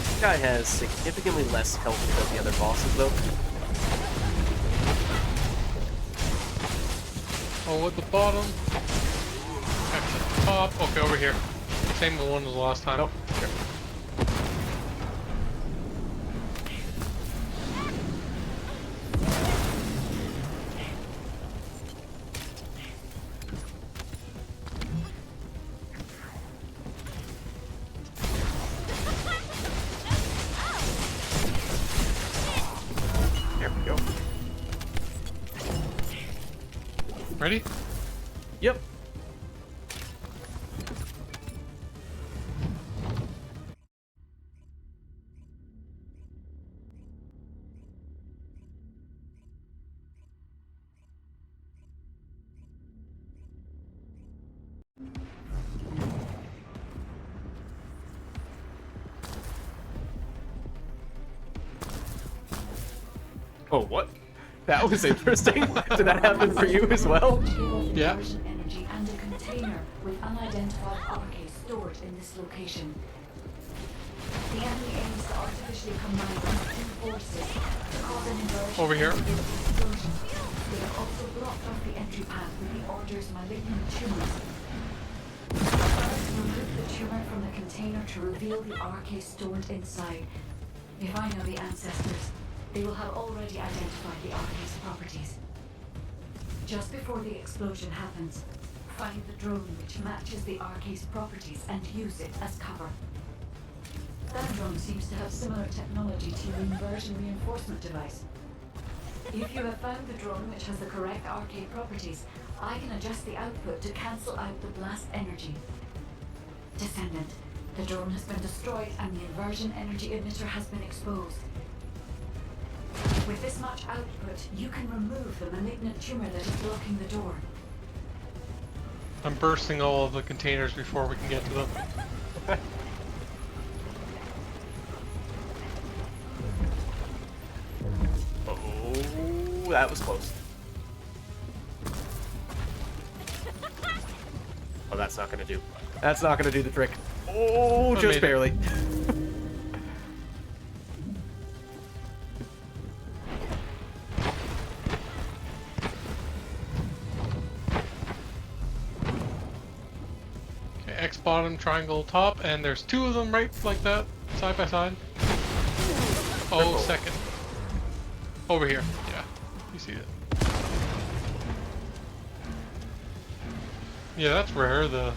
This guy has significantly less health than the other bosses, though. Oh, at the bottom. X at the top. Okay, over here. Same one as the last time. Nope. Here. There we go. Ready? Yep. Oh, what? That was interesting. Did that happen for you as well? Yeah. Inversion energy and a container with unidentified arcade stored in this location. The enemy aims to artificially combine these two forces to cause an inversion. Over here. and build an explosion. They have also blocked off the entry path with the Order's malignant tumors. First, remove the tumor from the container to reveal the arcade stored inside. If I know the ancestors, they will have already identified the arcade's properties. Just before the explosion happens, find the drone which matches the arcade's properties and use it as cover. That drone seems to have similar technology to your inversion reinforcement device. If you have found the drone which has the correct arcade properties, I can adjust the output to cancel out the blast energy. Descendant, the drone has been destroyed and the inversion energy emitter has been exposed. With this much output, you can remove the malignant tumor that is blocking the door. I'm bursting all of the containers before we can get to them. Oh, that was close. Oh, that's not gonna do. That's not gonna do the trick. Oh, I just made it. barely. Okay, X bottom. bottom, triangle top, and there's two of them right like that, side by side. Oh, second. Over here. Yeah, you see it. Yeah, that's rare. The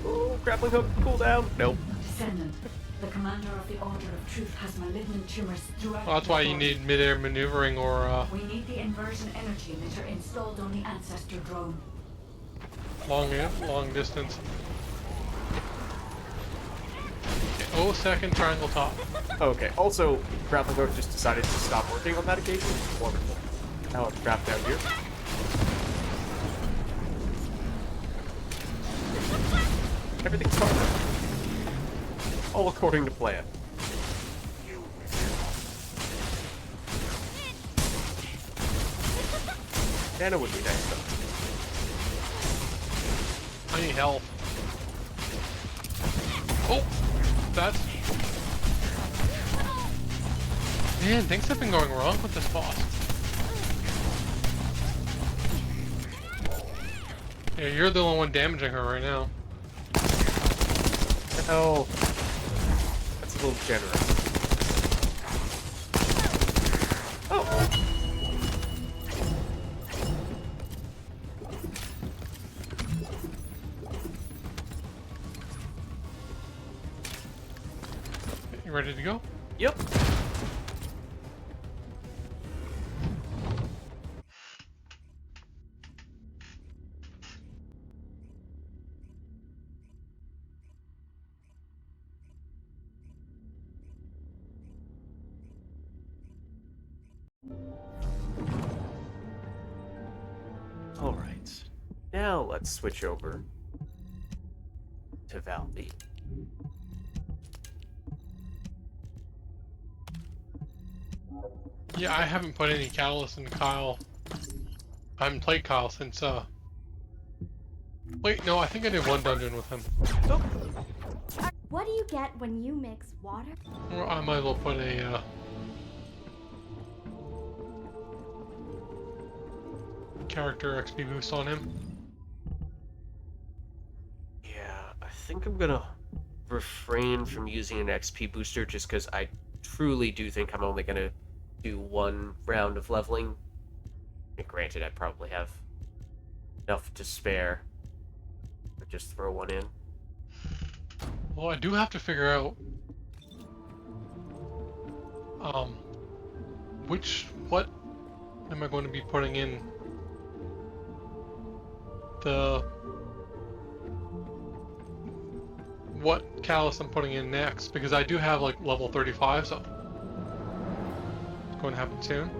Oh, grappling hook, cooldown. Nope. Descendant, the commander of the Order of Truth has malignant tumors throughout. well, that's why you need mid-air maneuvering or We need the inversion energy emitter installed on the ancestor drone. long distance. Okay, oh, second triangle top. Okay, also, grappling hook just decided to stop working on that occasion. Wonderful. Now I'm trapped down here. Everything's fine. All according to plan. Anna would be nice, though. I need help. Oh, that's... Man, things have been going wrong with this boss. Yeah, you're the only one damaging her right now. Oh, that's a little generous. Oh. You ready to go? Yep. All right. Now let's switch over to Valby. Yeah, I haven't put any catalyst in Kyle. I haven't played Kyle since, Wait, no, I think I did one dungeon with him. What do you get when you mix water? Or I might as well put a, character XP boost on him. Yeah, I think I'm gonna refrain from using an XP booster just because I truly do think I'm only gonna do one round of leveling. And granted, I probably have enough to spare, but just throw one in. Well, I do have to figure out, what am I going to be putting in what callus I'm putting in next, because I do have like level 35, so it's going to happen soon.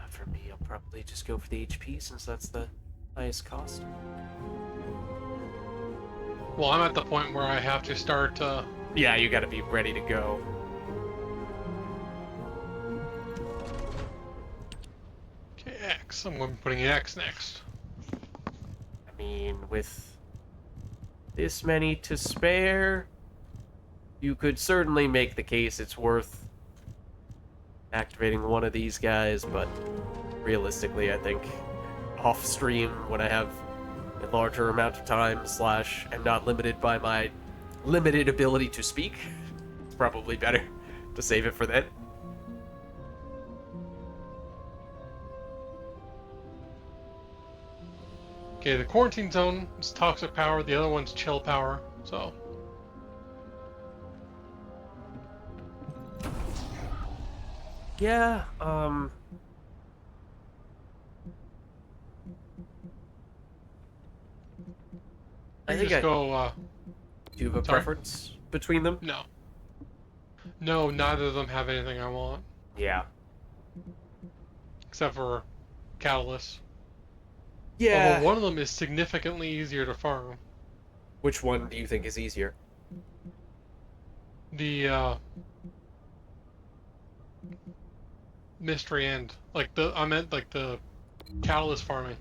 For me, I'll probably just go for the HP since that's the highest cost. Well, I'm at the point where I have to start, Yeah, you gotta be ready to go. okay, X. I'm going to be putting X next. I mean, with this many to spare, you could certainly make the case it's worth activating one of these guys, but realistically, I think off stream, when I have a larger amount of time / am not limited by my limited ability to speak, it's probably better to save it for then. Okay, the quarantine zone is toxic power, the other one's chill power, so. Yeah, I We think just I go. do have a sorry? preference between them. No. No, neither of them have anything I want Yeah. except for Catalyst. Yeah. Although one of them is significantly easier to farm. Which one do you think is easier? The mystery end, like I meant like the Catalyst farming.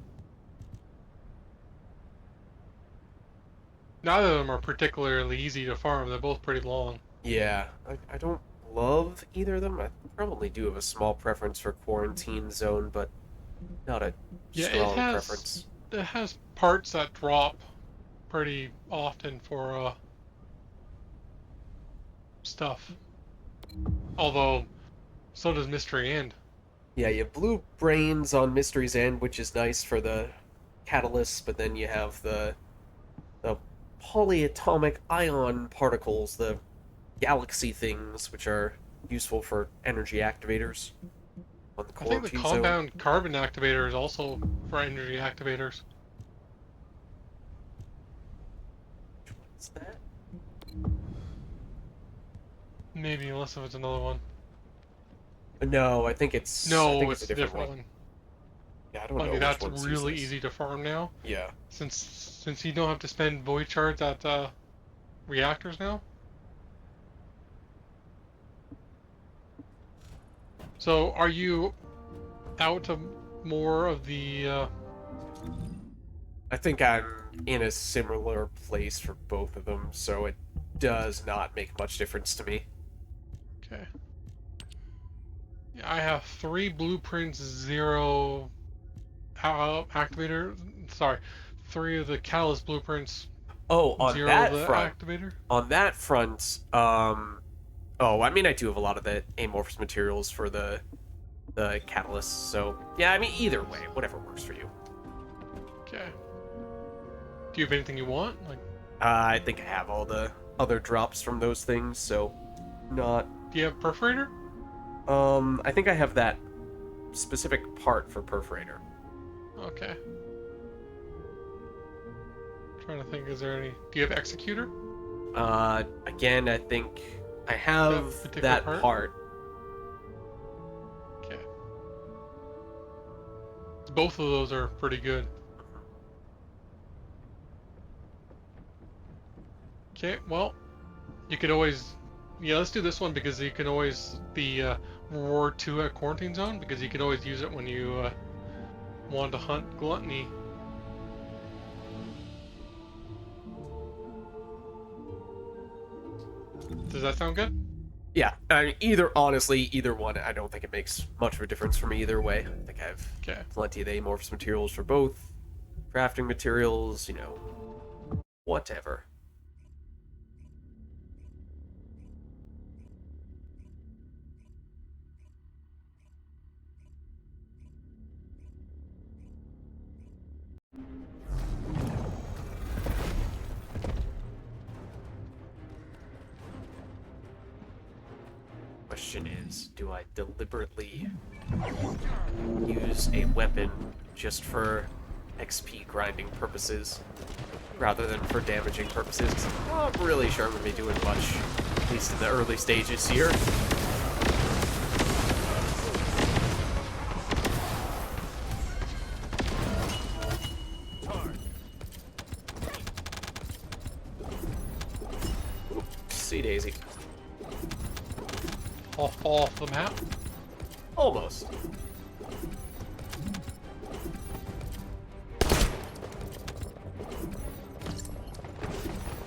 Neither of them are particularly easy to farm. They're both pretty long. Yeah, I don't love either of them. I probably do have a small preference for Quarantine Zone, but not a Yeah, strong preference. it has parts that drop pretty often for stuff. Although, so does Mystery End. Yeah, you have blue brains on Mystery's End, which is nice for the catalysts, but then you have the polyatomic ion particles, the galaxy things, which are useful for energy activators on the I think the Quarantine Zone. compound carbon activator is also for energy activators. What's that? Maybe, unless if it's another one. No, I think it's No, it's it's a different one. one. Yeah, I don't know Funny, which that's ones use really this. easy to farm now. Yeah. Since you don't have to spend void shards at reactors now. So, are you out of more of the? I think I'm in a similar place for both of them, so it does not make much difference to me. Okay. Yeah, I have 3 blueprints, 0 activator. Sorry, 3 of the catalyst blueprints, Oh, 0 of the activator. on that front, oh, I mean, I do have a lot of the amorphous materials for the catalysts, so yeah, I mean, either way, whatever works for you. Okay. Do you have anything you want? Like, I think I have all the other drops from those things, so not. do you have perforator? I think I have that specific part for perforator. Okay. Trying to think, is there any? Do you have executor? Again, I think I have particular that part? part. Okay. Both of those are pretty good. Okay, well, you could always, yeah, let's do this one because you can always reward 2 at quarantine zone because you can always use it when you want to hunt gluttony. Does that sound good? Yeah, I mean, honestly, either one, I don't think it makes much of a difference for me either way. I think I have Okay. plenty of the amorphous materials for both. Crafting materials, whatever. Question is, do I deliberately use a weapon just for XP grinding purposes rather than for damaging purposes? 'Cause I'm not really sure I'm going to be doing much, at least in the early stages here. See Daisy. I'll fall off the map. Almost.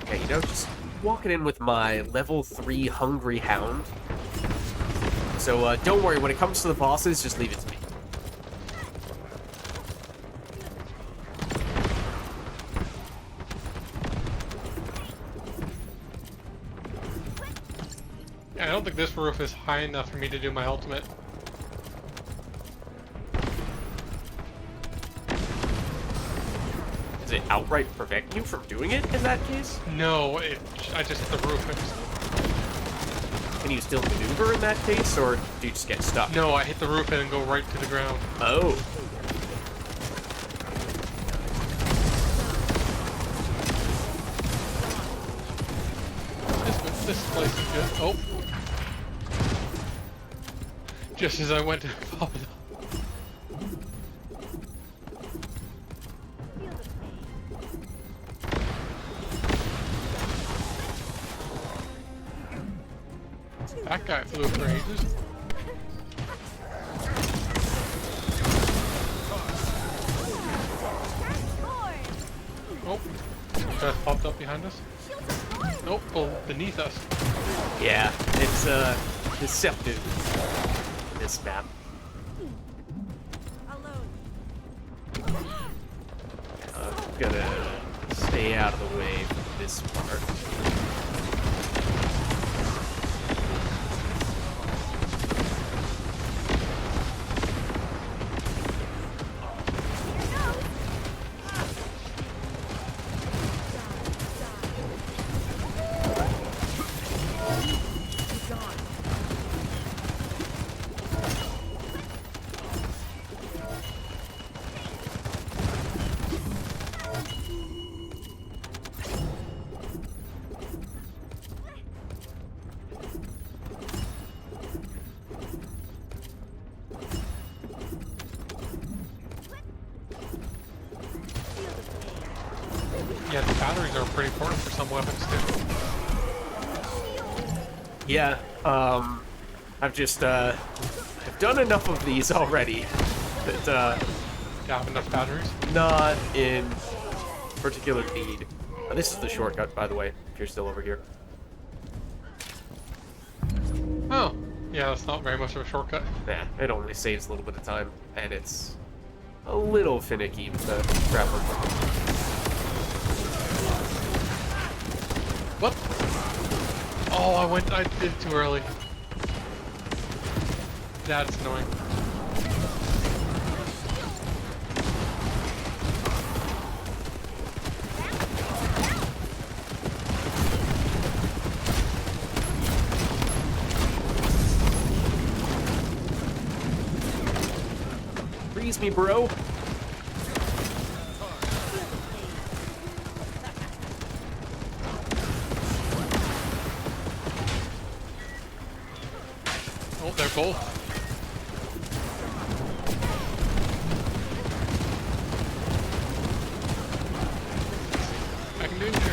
Okay, just walking in with my level 3 Hungry Hound. So, don't worry, when it comes to the bosses, just leave it to me. I don't think this roof is high enough for me to do my ultimate. Does it outright prevent you from doing it in that case? No, I just hit the roof. Can you still maneuver in that case, or do you just get stuck? No, I hit the roof and go right to the ground. Oh. This place is good. Oh. Just as I went to pop it up. That guy flew for ages. Oh, just popped up behind us. Nope, oh, beneath us. Yeah, it's deceptive. This map. I'm gonna stay out of the way for this part. Yeah, the batteries are pretty important for some weapons too. Yeah, I've just, I've done enough of these already that, You have enough batteries? not in particular need. This is the shortcut, by the way, if you're still over here. Oh, yeah, that's not very much of a shortcut. Nah, it only saves a little bit of time, and it's a little finicky with the grappling. What? Oh, I did too early. That's annoying. Freeze me, bro! Oh, they're both. I can do it here.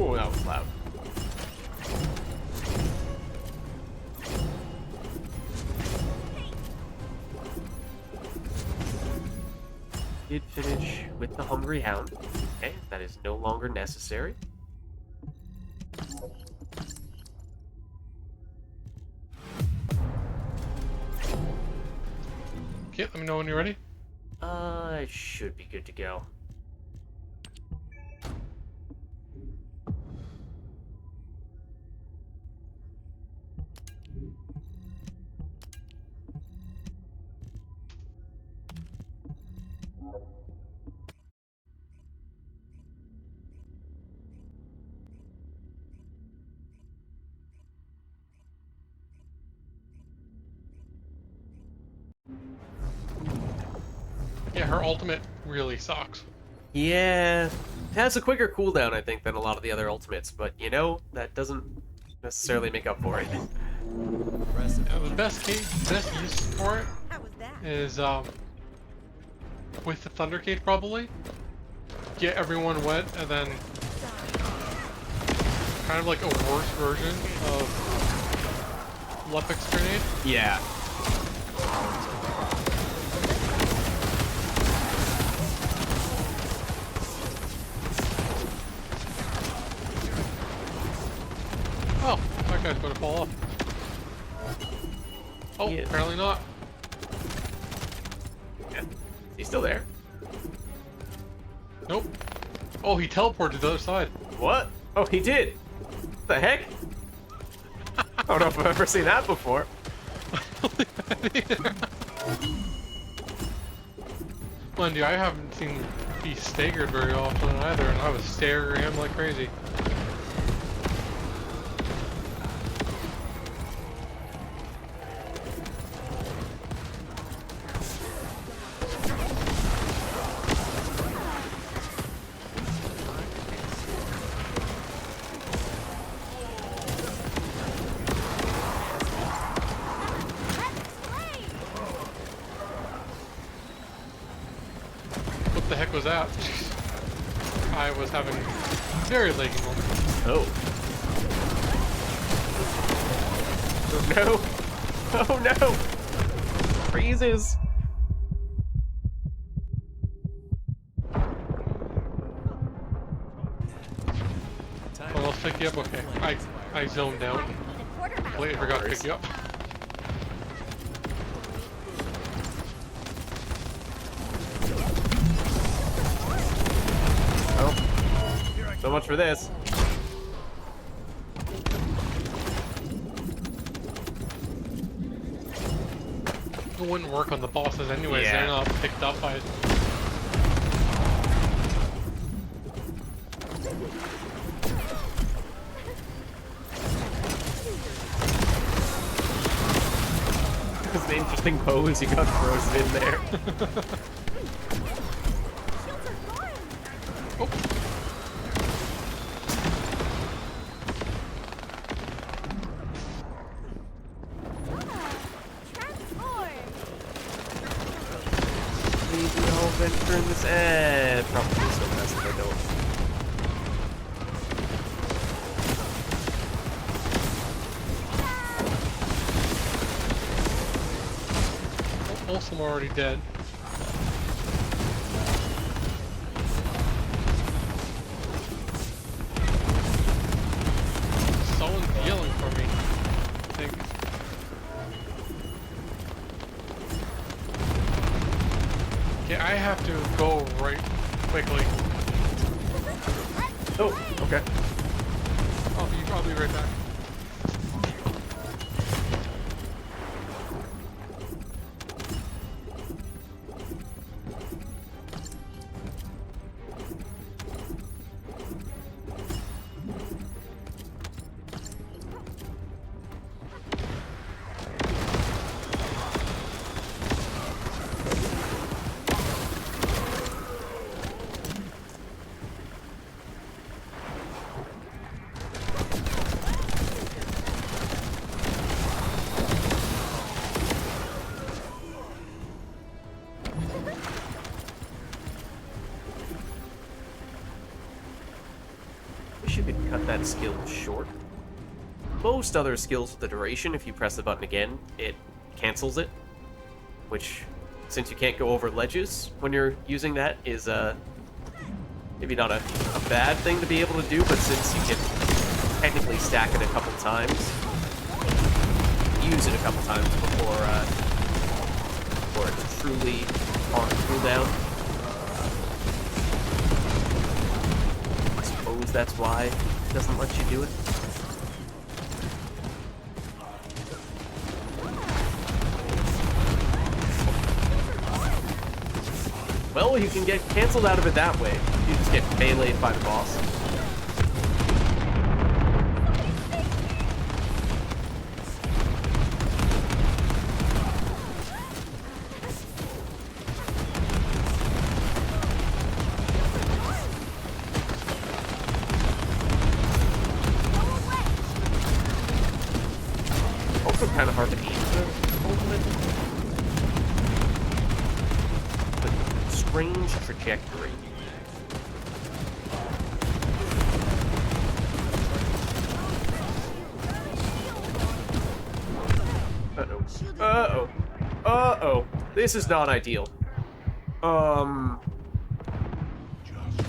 Oh, that was loud. Did finish with the Hungry Hound. Okay, that is no longer necessary. Okay, let me know when you're ready. I should be good to go. Yeah, her ultimate really sucks. Yeah, it has a quicker cooldown, I think, than a lot of the other ultimates, but you know, that doesn't necessarily make up for it. Yeah, the best use for it is with the Thundercade probably. Get everyone wet and then kind of like a worse version of Lepix Grenade. Yeah. guy's gonna fall off. Oh, He is. apparently not. Yeah. He's still there. Nope. Oh, he teleported to the other side. What? Oh, he did. What the heck? I don't know if I've ever seen that before. Mind you, I haven't seen he staggered very often either, and I was staggering him like crazy. What the heck was that? I was having very leggy moment. Oh. Oh no! Oh no! Freezes! Oh, let's pick you up. Okay, I zoned out. Completely forgot to pick you up. Oh. So much for this. It wouldn't work on the bosses anyways. Yeah. They're not picked up by. It's an interesting pose you got frozen in there. Oh. Maybe I'll venture in this. Probably so best if I don't. Most of them are already dead. Someone's yelling for me, I think. Okay, I have to go right quickly. Oh, okay. I'll be right back. Wish you could cut that skill short. Most other skills with the duration, if you press the button again, it cancels it. Which, since you can't go over ledges when you're using that, is maybe not a bad thing to be able to do, but since you can technically stack it a couple times, use it a couple times before it's truly on cooldown. I suppose that's why it doesn't let you do it. Well, you can get canceled out of it that way. You just get meleeed by the boss. Also kind of hard to aim the ultimate. But strange trajectory. Uh-oh. Uh-oh. Uh-oh. This is not ideal.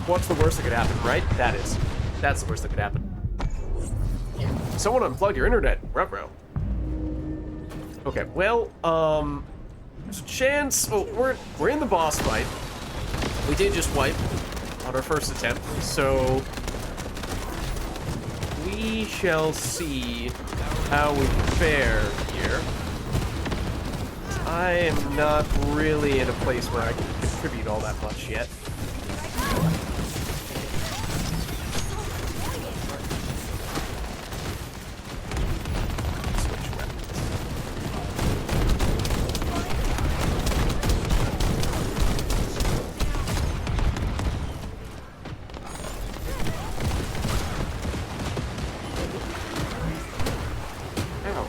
What's the worst that could happen, right? That's the worst that could happen. Someone unplugged your internet, Revro. Okay, well, there's a chance. Oh, we're in the boss fight. We did just wipe on our first attempt, so we shall see how we fare here. I am not really in a place where I can contribute all that much yet. Switch weapons. Ow.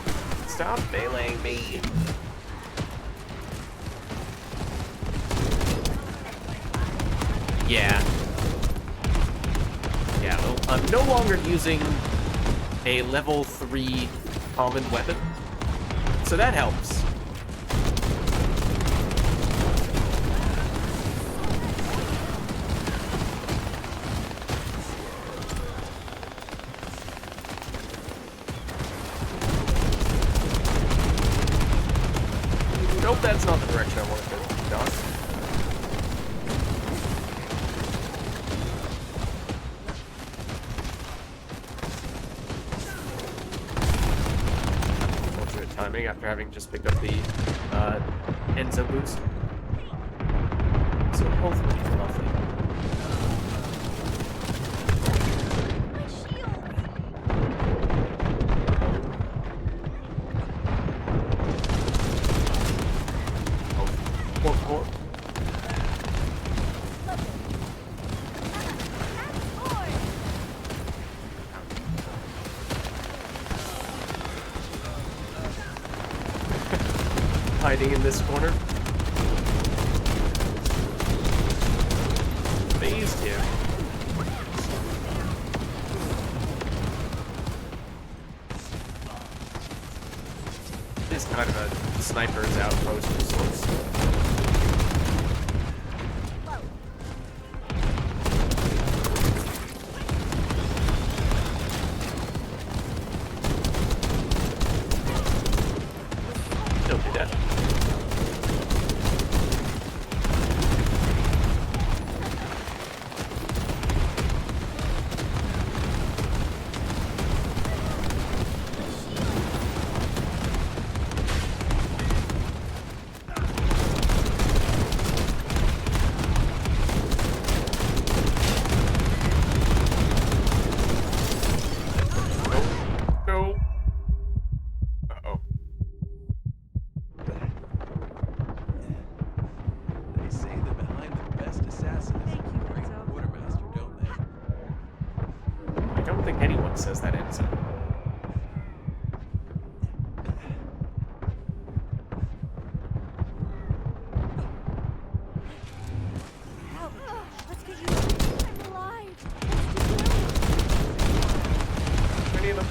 Stop meleeing me. Yeah. Yeah, well, I'm no longer using a level 3 common weapon, so that helps. Nope, that's not the direction I want to go, Doc. Timing after having just picked up the Enzo boost. So hopefully lovely. My shield. Oh, more. Hiding in this corner. Phased him. This kind of a sniper's outpost of sorts. Don't do that. Go. Uh-oh. They say that behind the best assassins is a great quartermaster, don't they? I don't think anyone says that, Enzo. Let's get you. I'm alive. Any of them?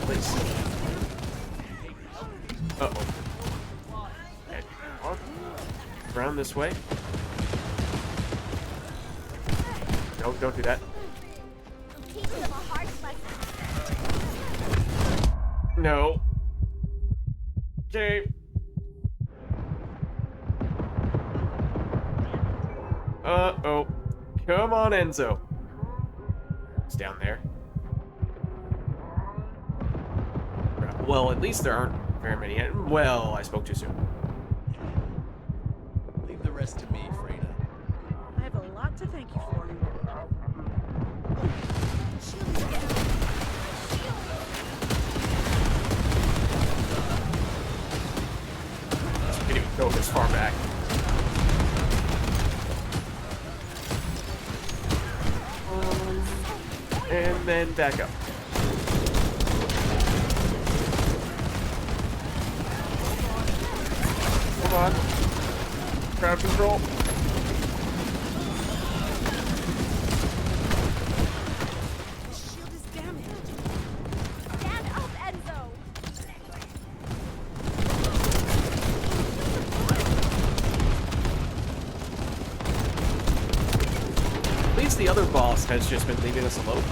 Please. Uh-oh. Okay. Around this way. No, don't do that. I'm teaching them a harsh lesson. No. Okay. Uh-oh. Come on, Enzo. It's down there. Well, at least there aren't very many. Well, I spoke too soon. Leave the rest to me, Freyna. I have a lot to thank you for. Can't even go this far back. And then back up. Come on. Crowd control. the other boss has just been leaving us alone.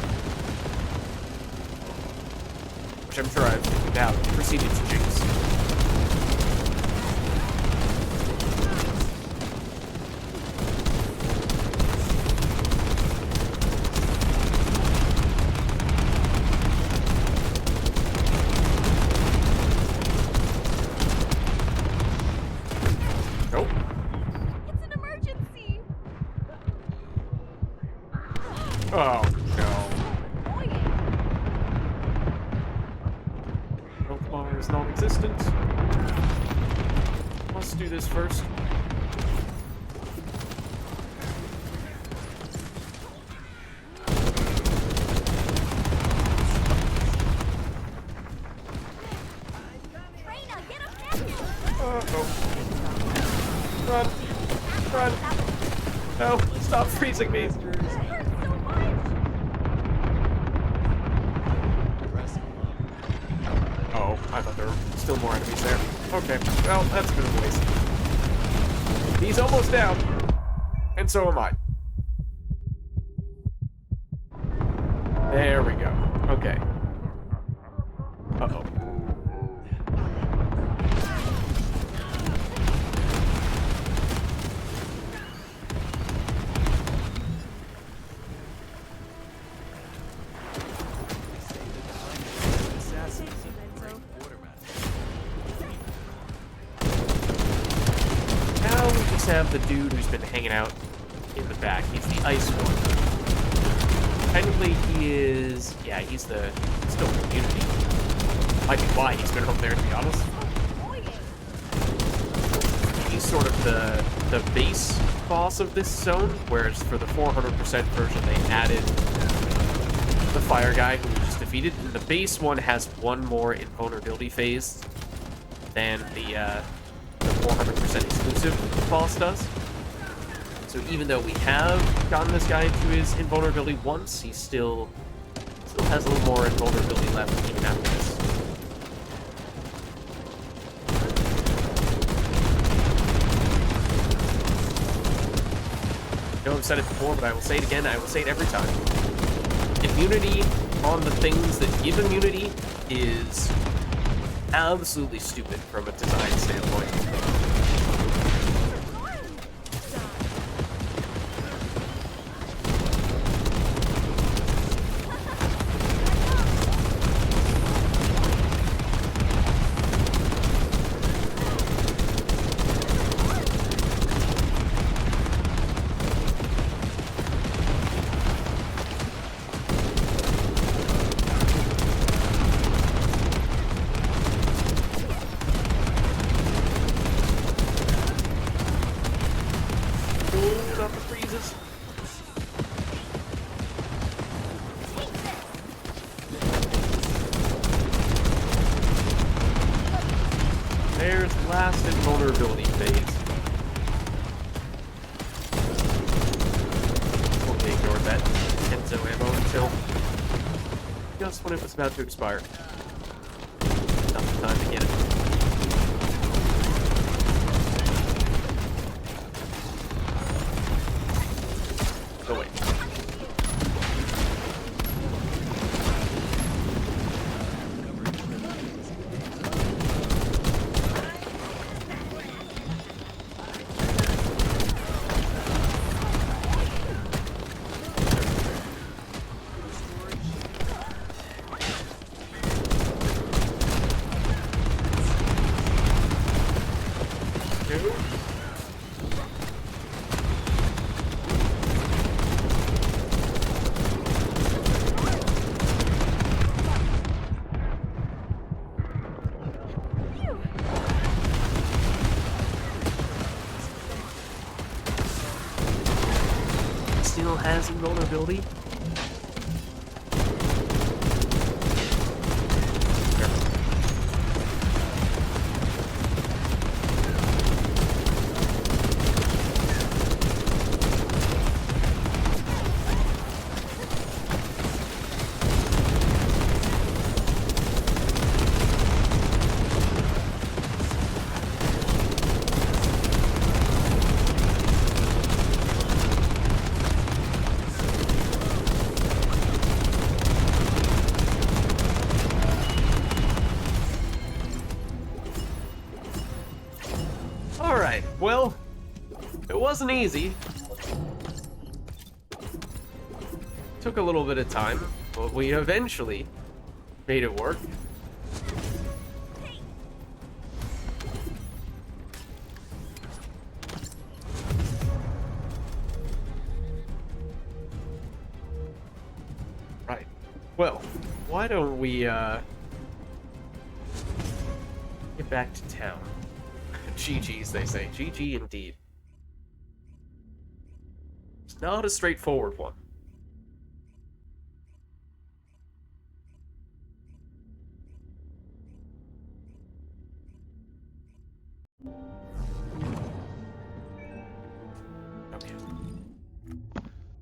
Which I'm sure I've now proceeded to jinx. Nope. It's an emergency. Oh, no. Annoying. Health bar is non-existent. Let's do this first. Reina, get up now. Uh-oh. Run. Run. No, stop freezing me. It hurts so much. Oh, I thought there were still more enemies there. Okay, well, that's a bit of a waste. He's almost down. And so am I. There we go. Okay. Uh-oh. Assassins and great quartermaster. Now we just have the dude who's been hanging out in the back. He's the ice one. Technically, he is... Yeah, he's the... still community. Might be why he's been over there, to be honest. He's sort of the base boss of this zone, whereas for the 400% version, they added the fire guy who we just defeated. And the base one has one more invulnerability phase than the 400% exclusive boss does. So even though we have gotten this guy to his invulnerability once, he still has a little more invulnerability left even after this. I know I've said it before, but I will say it again, I will say it every time. Immunity on the things that give immunity is absolutely stupid from a design standpoint. Not the freezes. There's last invulnerability phase. Totally ignored that Enzo ammo until just when it was about to expire. Not the time to get it. Go away. Still has invulnerability. Alright, well, it wasn't easy. Took a little bit of time, but we eventually made it work. Right. Well, why don't we, get back to town. GG's, they say. GG indeed. It's not a straightforward one. Okay.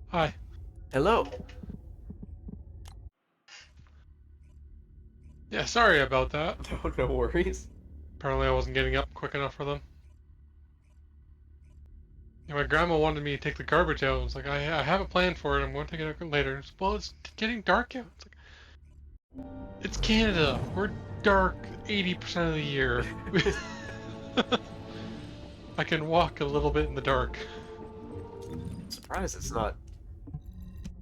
Hi. Hello. Yeah, sorry about that. Oh, no worries. Apparently I wasn't getting up quick enough for them. Yeah, my grandma wanted me to take the garbage out. I was like, I have a plan for it. I'm going to take it out later. Well, it's getting dark out. It's like, it's Canada. We're dark 80% of the year. I can walk a little bit in the dark. I'm surprised it's not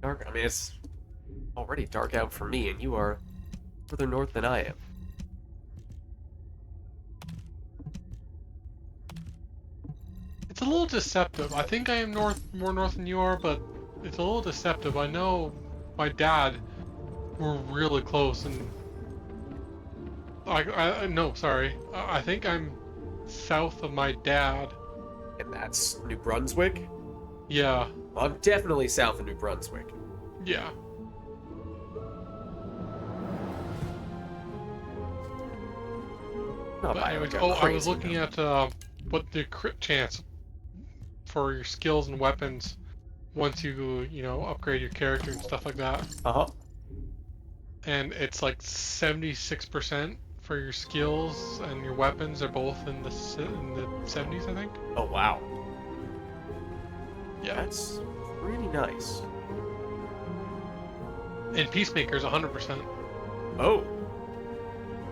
dark. I mean, it's already dark out for me, and you are further north than I am. It's a little deceptive. I think I am more north than you are, but it's a little deceptive. I know my dad, we're really close, and no, sorry. I think I'm south of my dad. And that's New Brunswick? Yeah, Well, I'm definitely south of New Brunswick. yeah. Not But by anyways, like a I was crazy looking amount. at what the crit chance for your skills and weapons once you upgrade your character and stuff like that. Uh-huh. And it's like 76% for your skills and your weapons are both in the 70s, I think. Oh, wow. Yeah. That's really nice. And Peacemaker's 100%. Oh.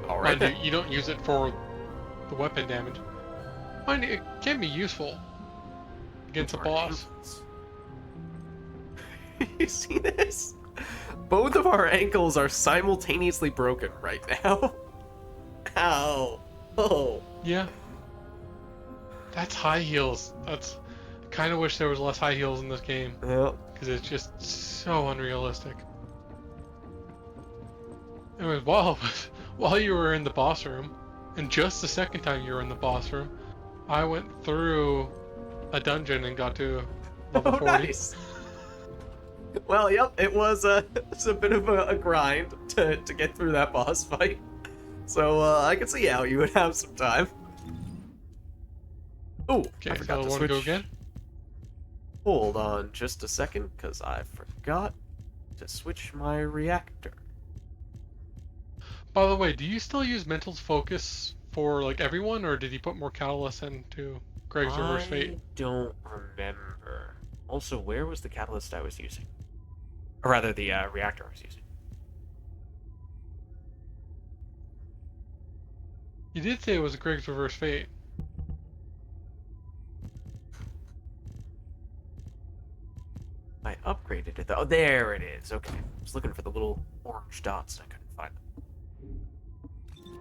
Alright Mind then. you, you don't use it for the weapon damage. Mind you, it can be useful against a Our boss. ankles. You see this? Both of our ankles are simultaneously broken right now. Ow. Oh. Yeah. That's high heels. That's. I kind of wish there was less high heels in this game Well, because it's just so unrealistic. Anyways, while you were in the boss room, and just the second time you were in the boss room, I went through a dungeon and got to level 40. Nice. Well, yep, it was a bit of a grind to get through that boss fight. So I can see how you would have some time. Oh, Okay, I so forgot I to want to switch. go again. Hold on just a second, because I forgot to switch my reactor. By the way, do you still use Mental's Focus for like everyone, or did you put more Catalyst into Greg's Reverse Fate? I don't remember. Also, where was the catalyst I was using? Or rather, the reactor I was using. You did say it was Greg's Reverse Fate. I upgraded it, though. Oh, there it is. Okay. I was looking for the little orange dots, and I couldn't find them.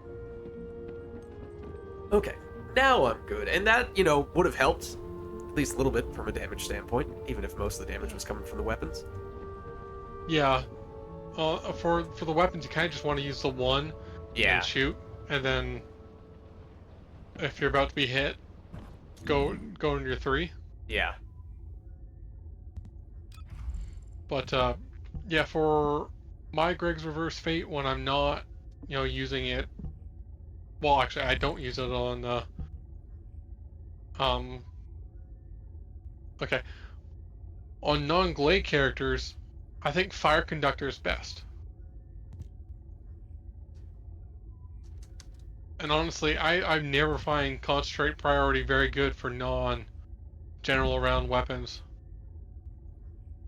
Okay. Now I'm good. And that, would have helped. At least a little bit from a damage standpoint, even if most of the damage was coming from the weapons. Yeah. For the weapons, you kind of just want to use the one and shoot, and then if you're about to be hit, go into your 3. Yeah. But yeah, for my Greg's Reverse Fate, when I'm not, using it. Well, actually, I don't use it on okay. On non-Glade characters, I think Fire Conductor is best. And honestly, I never find Concentrate Priority very good for non-general round weapons.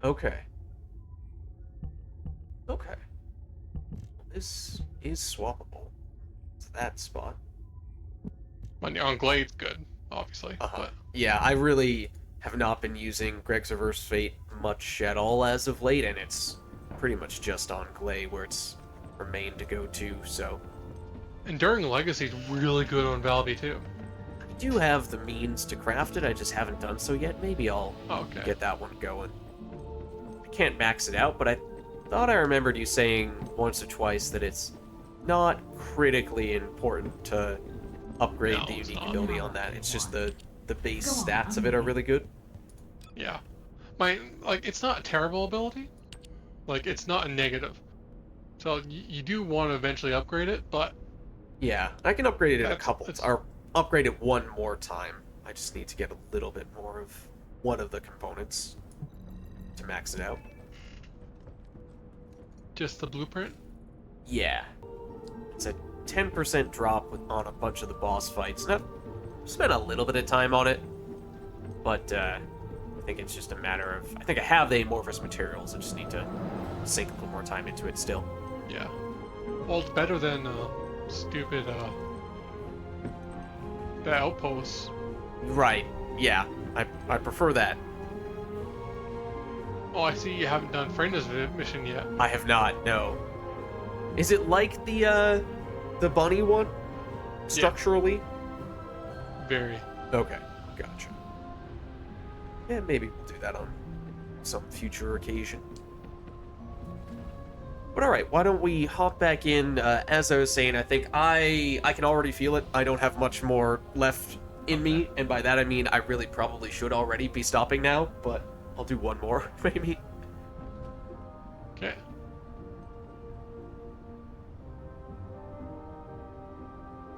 Okay. Okay. This is swappable. It's that spot. On Glade's good. obviously. Uh-huh. But Yeah, I really have not been using Greg's Reverse Fate much at all as of late, and it's pretty much just on Glay where it's remained to go to, so Enduring Legacy is really good on Valby too. I do have the means to craft it, I just haven't done so yet. Maybe I'll Okay. get that one going. I can't max it out, but I thought I remembered you saying once or twice that it's not critically important to upgrade No, the it's unique not. ability on that. It's just the base Go on, stats of it are really good. Yeah. It's not a terrible ability. Like, it's not a negative. So you do want to eventually upgrade it, but Yeah, I can upgrade it a That's- couple, it's- or upgrade it one more time. I just need to get a little bit more of one of the components to max it out. just the blueprint. Yeah, it's a 10% drop on a bunch of the boss fights. And I've spent a little bit of time on it, but I think it's just a matter of, I think I have the amorphous materials. I just need to sink a little more time into it still. Yeah. Well, it's better than stupid the outposts. Right. Yeah, I prefer that. Oh, I see you haven't done Frena's mission yet. I have not. No. Is it like the bunny one structurally? Very. Okay, gotcha. Yeah, maybe we'll do that on some future occasion. But alright, why don't we hop back in? As I was saying, I think I can already feel it. I don't have much more left in me, and by that I mean I really probably should already be stopping now, but I'll do one more, maybe. Okay.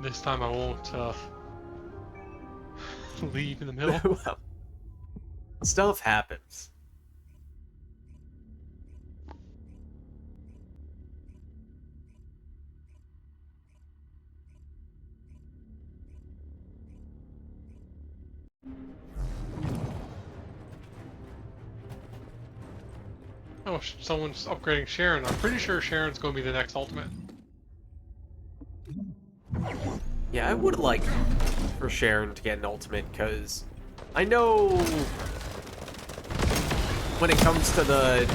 This time I won't leave in the middle. Well, stuff happens. Oh, someone's upgrading Sharon. I'm pretty sure Sharon's going to be the next ultimate. Yeah, I would like for Sharon to get an ultimate, because I know when it comes to the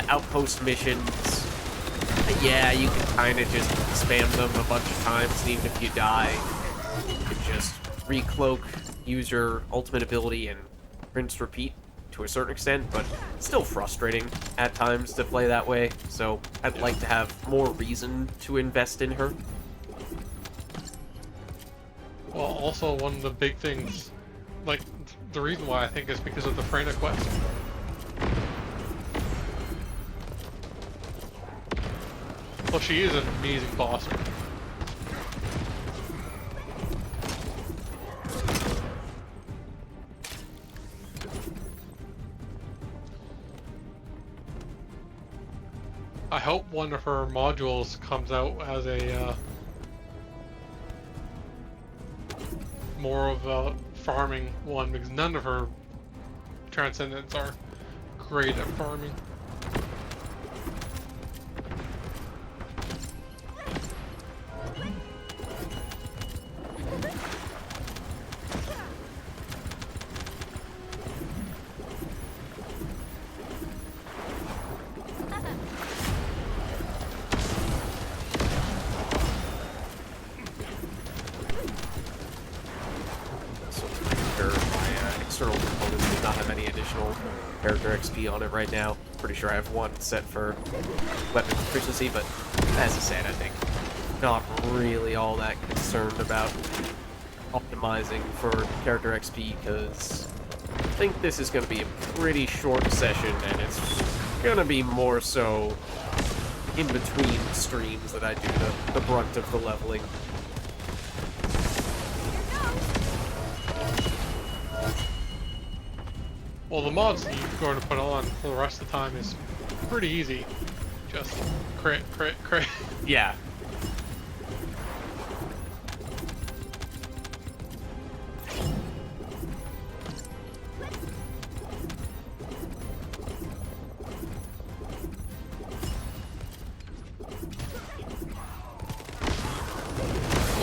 outpost missions, yeah, you can kind of just spam them a bunch of times, and even if you die, you can just recloak, use your ultimate ability, and rinse repeat to a certain extent, but it's still frustrating at times to play that way, so I'd like to have more reason to invest in her. Well, also one of the big things, like, the reason why I think is because of the Freyna quest. Well, she is an amazing boss. I hope one of her modules comes out as a more of a farming one, because none of her transcendents are great at farming. External components do not have any additional character XP on it right now. Pretty sure I have one set for weapon proficiency, but as I said, I think not really all that concerned about optimizing for character XP, because I think this is going to be a pretty short session, and it's going to be more so in between streams that I do the brunt of the leveling. Well, the mods that you're going to put on for the rest of the time is pretty easy. Just crit, crit, crit. Yeah.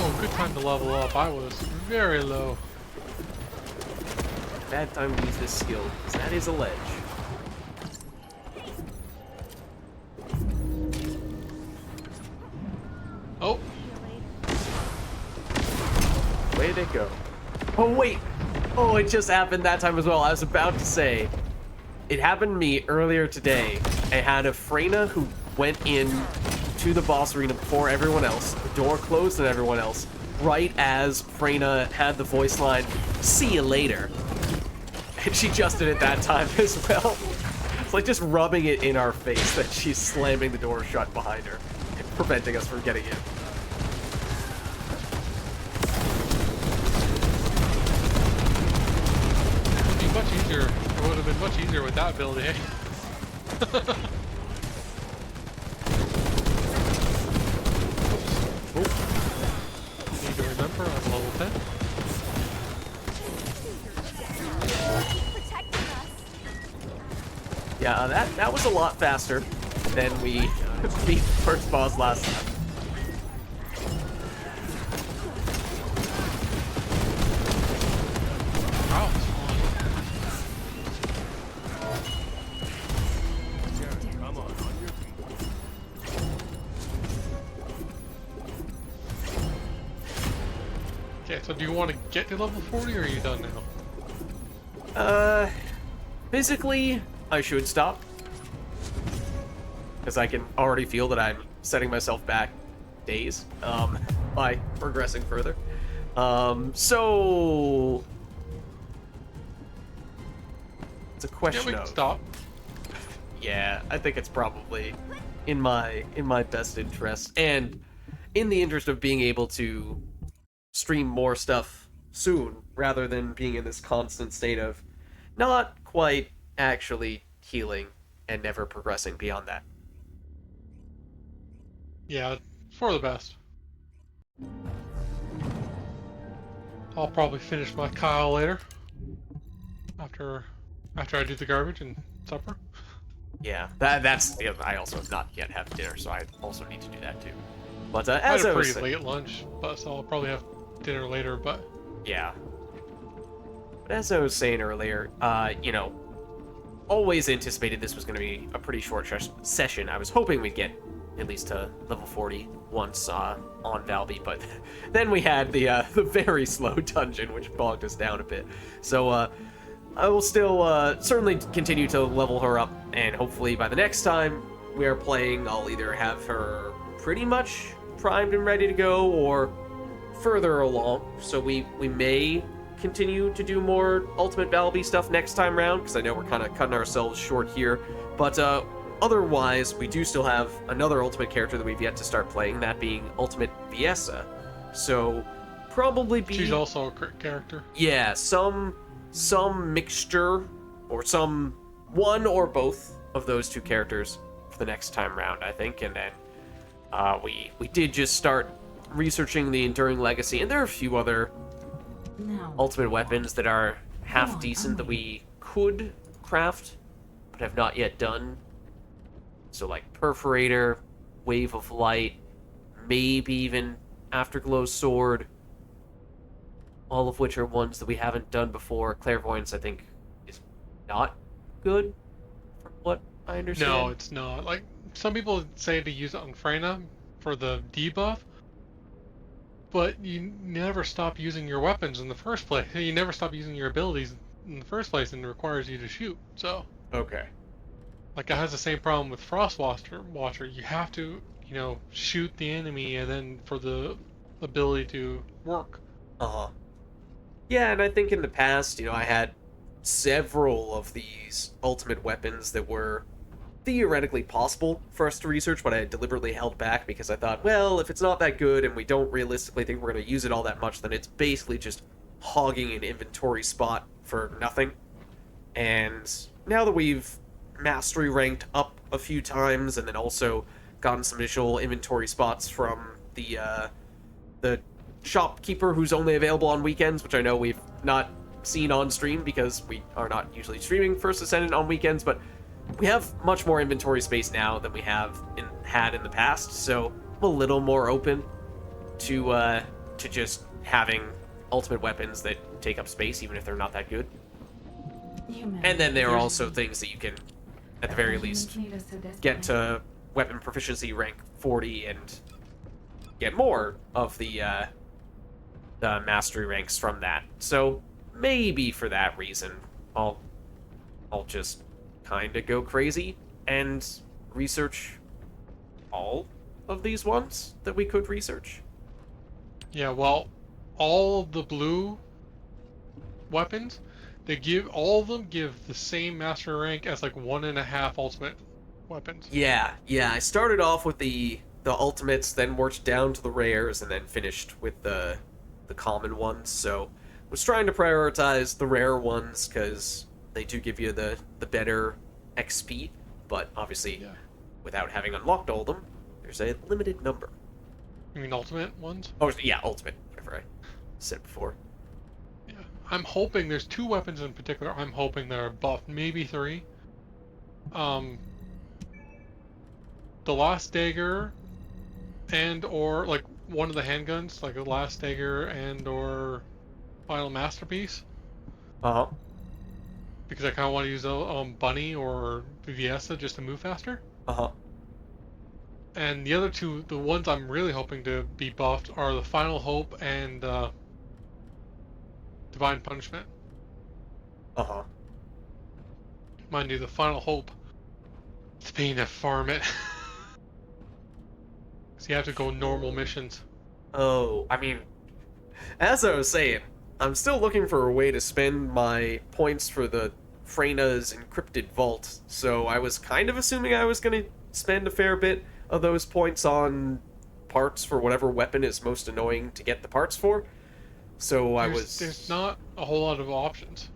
Oh, good time to level up. I was very low. Bad time to use this skill, because that is a ledge. Oh, Way they go. Oh, wait! Oh, it just happened that time as well. I was about to say, it happened to me earlier today. I had a Freyna who went in to the boss arena before everyone else. The door closed on everyone else. Right as Freyna had the voice line, "See you later." And she just did it that time as well. It's like just rubbing it in our face that she's slamming the door shut behind her and preventing us from getting in. it'd be much easier. It would have been much easier with that ability. Eh? Need to remember I'm level 10. Protecting us. Yeah, that was a lot faster than we beat the first boss last time. Wow. Come on your feet. Okay, so do you want to get to level 40 or are you done now? Physically, I should stop. Because I can already feel that I'm setting myself back days by progressing further. So it's a Yeah, question we can of stop. yeah, I think it's probably in my best interest and in the interest of being able to stream more stuff soon rather than being in this constant state of not quite actually healing and never progressing beyond that. Yeah, for the best. I'll probably finish my Kyle later. After I do the garbage and supper. Yeah, that's yeah, I also have not yet had dinner, so I also need to do that too. But I as had I a was pretty saying, late lunch, but so I'll probably have dinner later, but yeah. But as I was saying earlier, you know, always anticipated this was going to be a pretty short session. I was hoping we'd get at least to level 40 once on Valby, but then we had the very slow dungeon, which bogged us down a bit. So I will still certainly continue to level her up, and hopefully by the next time we are playing, I'll either have her pretty much primed and ready to go, or further along. So we may continue to do more Ultimate Valby stuff next time round, because I know we're kind of cutting ourselves short here. But otherwise, we do still have another Ultimate character that we've yet to start playing, that being Ultimate Viessa. So probably be... she's also a crit character. Yeah, some mixture, or some one or both of those two characters for the next time round, I think. And then we did just start researching the Enduring Legacy, and there are a few other Now, ultimate weapons that are half decent that we could craft, but have not yet done. So like Perforator, Wave of Light, maybe even Afterglow Sword, all of which are ones that we haven't done before. Clairvoyance, I think, is not good, from what I understand. No, it's not. Like, some people say to use it on Freyna for the debuff, but you never stop using your weapons in the first place. You never stop using your abilities in the first place, and it requires you to shoot. So, Okay. like, it has the same problem with Frost Watcher. You have to, you know, shoot the enemy, and then for the ability to work. Uh-huh. Yeah, and I think in the past, you know, I had several of these ultimate weapons that were theoretically possible for us to research, but I deliberately held back because I thought, well, if it's not that good and we don't realistically think we're going to use it all that much, then it's basically just hogging an inventory spot for nothing. And now that we've mastery ranked up a few times and then also gotten some additional inventory spots from the shopkeeper who's only available on weekends, which I know we've not seen on stream because we are not usually streaming First Descendant on weekends, but we have much more inventory space now than we have had in the past, so I'm a little more open to just having ultimate weapons that take up space, even if they're not that good. Human. And then there are also things that you can, at the very least, Humans need us so get desperately. to weapon proficiency rank 40 and get more of the mastery ranks from that. So maybe for that reason, I'll just kind of go crazy and research all of these ones that we could research. Yeah, well, all of the blue weapons, all of them give the same master rank as like 1.5 ultimate weapons. Yeah. I started off with the ultimates, then worked down to the rares, and then finished with the common ones. So was trying to prioritize the rare ones because they do give you the better XP, but obviously Yeah. without having unlocked all of them, there's a limited number. You mean ultimate ones? Oh yeah, ultimate, whatever I said before. Yeah. I'm hoping there's 2 weapons in particular. I'm hoping they're buffed, maybe 3. The last dagger and or like one of the handguns, like the last dagger and or final masterpiece, Uh-huh. because I kind of want to use a bunny or Viviesa just to move faster. Uh-huh. And the other 2, the ones I'm really hoping to be buffed, are the Final Hope and Divine Punishment. Uh-huh. Mind you, the Final Hope, it's a pain to farm it. So you have to go normal missions. Oh, I mean, as I was saying, I'm still looking for a way to spend my points for the Freyna's encrypted vault, so I was kind of assuming I was going to spend a fair bit of those points on parts for whatever weapon is most annoying to get the parts for. So There's not a whole lot of options.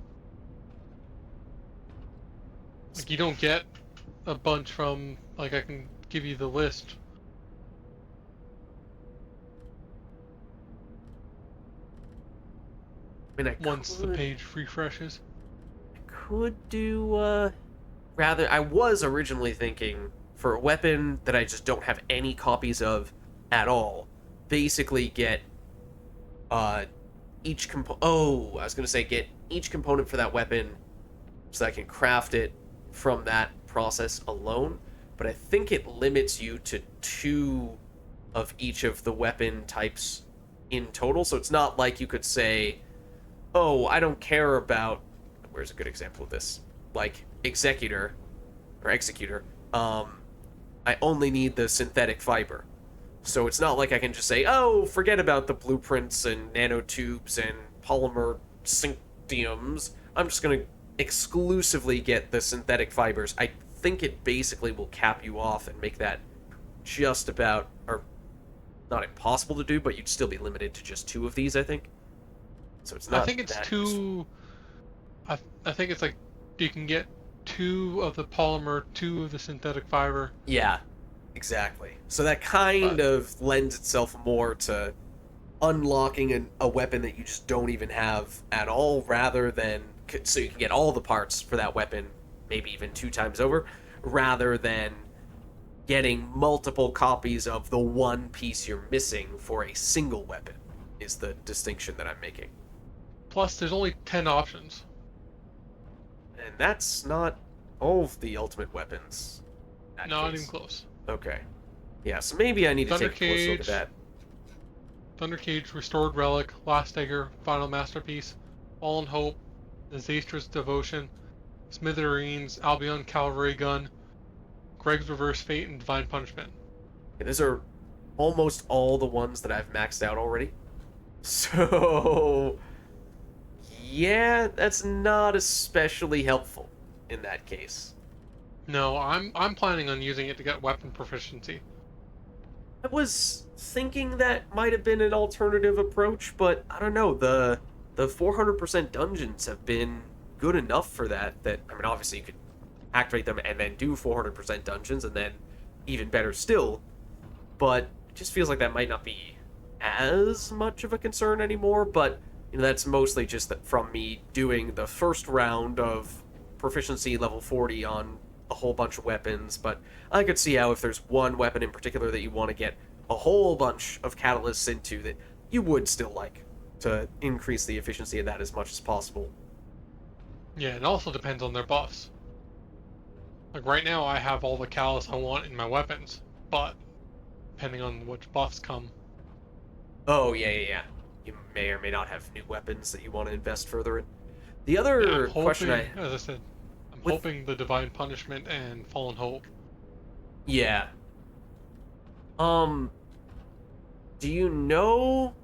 Like, you don't get a bunch from, like, I can give you the list. I mean, Once the page refreshes. could do, rather, I was originally thinking for a weapon that I just don't have any copies of at all, basically get, each I was gonna say get each component for that weapon so I can craft it from that process alone, but I think it limits you to 2 of each of the weapon types in total, so it's not like you could say, oh, I don't care about, where's a good example of this? Like, Executor, I only need the synthetic fiber. So it's not like I can just say, oh, forget about the blueprints and nanotubes and polymer synctiums. I'm just going to exclusively get the synthetic fibers. I think it basically will cap you off and make that just about, or not impossible to do, but you'd still be limited to just 2 of these, I think. So it's not I think it's that 2. I think it's like you can get 2 of the polymer, 2 of the synthetic fiber. Yeah, exactly. So that kind of lends itself more to unlocking a weapon that you just don't even have at all, rather than so you can get all the parts for that weapon, maybe even 2 times over, rather than getting multiple copies of the one piece you're missing for a single weapon, is the distinction that I'm making. Plus, there's only 10 options. And that's not all of the ultimate weapons. in that Not case. even close. Okay. Yeah, so maybe I need to take a close look at Thundercage. that. Thundercage, Restored Relic, Last Dagger, Final Masterpiece, Fallen Hope, Disastrous Devotion, Smithereens, Albion Cavalry Gun, Greg's Reverse Fate, and Divine Punishment. Okay, those are almost all the ones that I've maxed out already. So, yeah, that's not especially helpful in that case. No, I'm planning on using it to get weapon proficiency. I was thinking that might have been an alternative approach, but I don't know. The 400% dungeons have been good enough for that. I mean, obviously you could activate them and then do 400% dungeons, and then even better still. But it just feels like that might not be as much of a concern anymore. But that's mostly just that from me doing the first round of proficiency level 40 on a whole bunch of weapons. But I could see how if there's one weapon in particular that you want to get a whole bunch of catalysts into, that you would still like to increase the efficiency of that as much as possible. Yeah, it also depends on their buffs. Like right now, I have all the callus I want in my weapons, but depending on which buffs come. Oh, yeah. You may or may not have new weapons that you want to invest further in. The Yeah, other I'm hoping, question as I said, I'm with- hoping the Divine Punishment and Fallen Hope. Yeah. Do you know,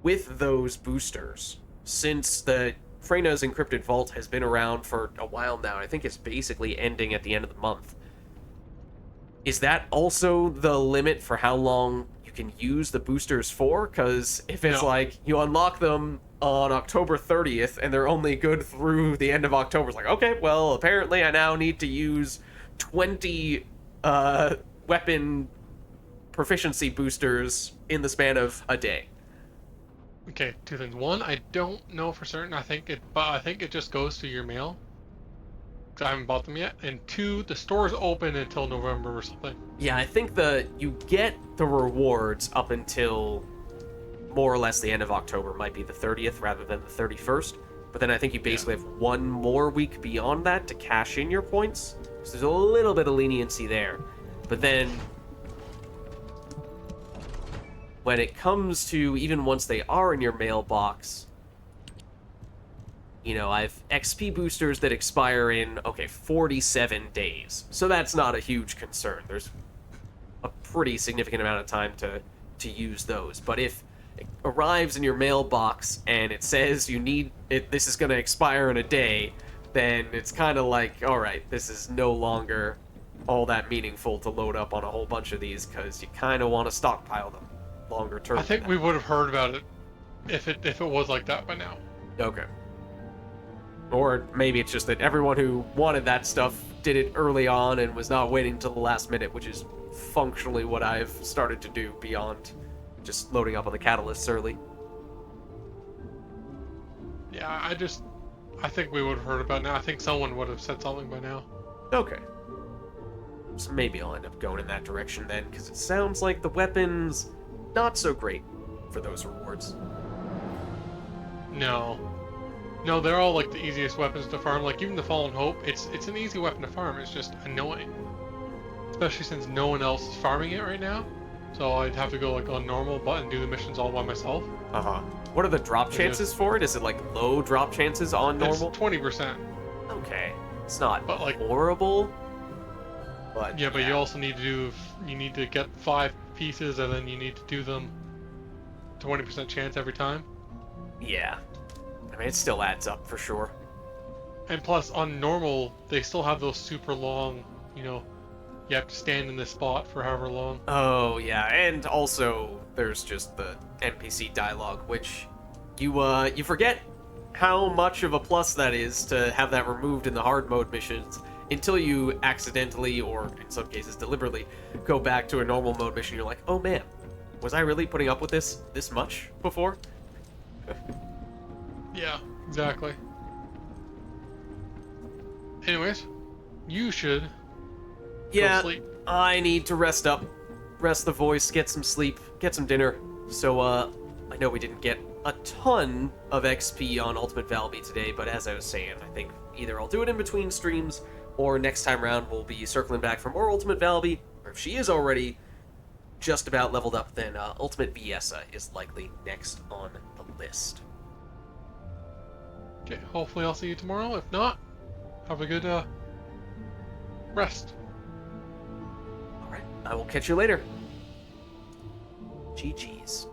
with those boosters, since the Freyna's Encrypted Vault has been around for a while now, I think it's basically ending at the end of the month, is that also the limit for how long you can use the boosters for? Because if it's No. like you unlock them on October 30th and they're only good through the end of October, it's like, okay, well, apparently I now need to use 20 weapon proficiency boosters in the span of a day. Okay, two things. One, I don't know for certain. I think it just goes to your mail. 'Cause I haven't bought them yet. And two, the store's open until November or something. Yeah, I think you get the rewards up until more or less the end of October. Might be the 30th rather than the 31st. But then I think you basically have one more week beyond that to cash in your points. So there's a little bit of leniency there. But then when it comes to even once they are in your mailbox, you know, I've XP boosters that expire in, 47 days. So that's not a huge concern. There's a pretty significant amount of time to use those. But if it arrives in your mailbox and it says this is going to expire in a day, then it's kind of like, all right, this is no longer all that meaningful to load up on a whole bunch of these because you kind of want to stockpile them longer term. I think we would have heard about it if it was like that by now. Okay. Or maybe it's just that everyone who wanted that stuff did it early on and was not waiting till the last minute, which is functionally what I've started to do beyond just loading up on the catalysts early. Yeah, I think we would have heard about it now. I think someone would have said something by now. Okay. So maybe I'll end up going in that direction then, because it sounds like the weapons not so great for those rewards. No, they're all like the easiest weapons to farm. Like even the Fallen Hope, it's an easy weapon to farm. It's just annoying, especially since no one else is farming it right now. So I'd have to go like on normal and do the missions all by myself. What are the drop chances for it? Is it like low drop chances on normal? It's 20%. Okay, it's not But, like- horrible. But Yeah, but you also need to get 5 pieces, and then you need to do them 20% chance every time. Yeah, I mean it still adds up for sure. And plus, on normal, they still have those super long, you have to stand in this spot for however long. Oh yeah, and also there's just the NPC dialogue, which you forget how much of a plus that is to have that removed in the hard mode missions until you accidentally, or in some cases deliberately, go back to a normal mode mission. You're like, oh man, was I really putting up with this much before? Yeah, exactly. Anyways, you should go sleep. I need to rest up, rest the voice, get some sleep, get some dinner. So, I know we didn't get a ton of XP on Ultimate Valby today, but as I was saying, I think either I'll do it in between streams, or next time around we'll be circling back for more Ultimate Valby, or if she is already just about leveled up, then Ultimate Viessa is likely next on the list. Okay, hopefully I'll see you tomorrow. If not, have a good rest. Alright, I will catch you later. GG's.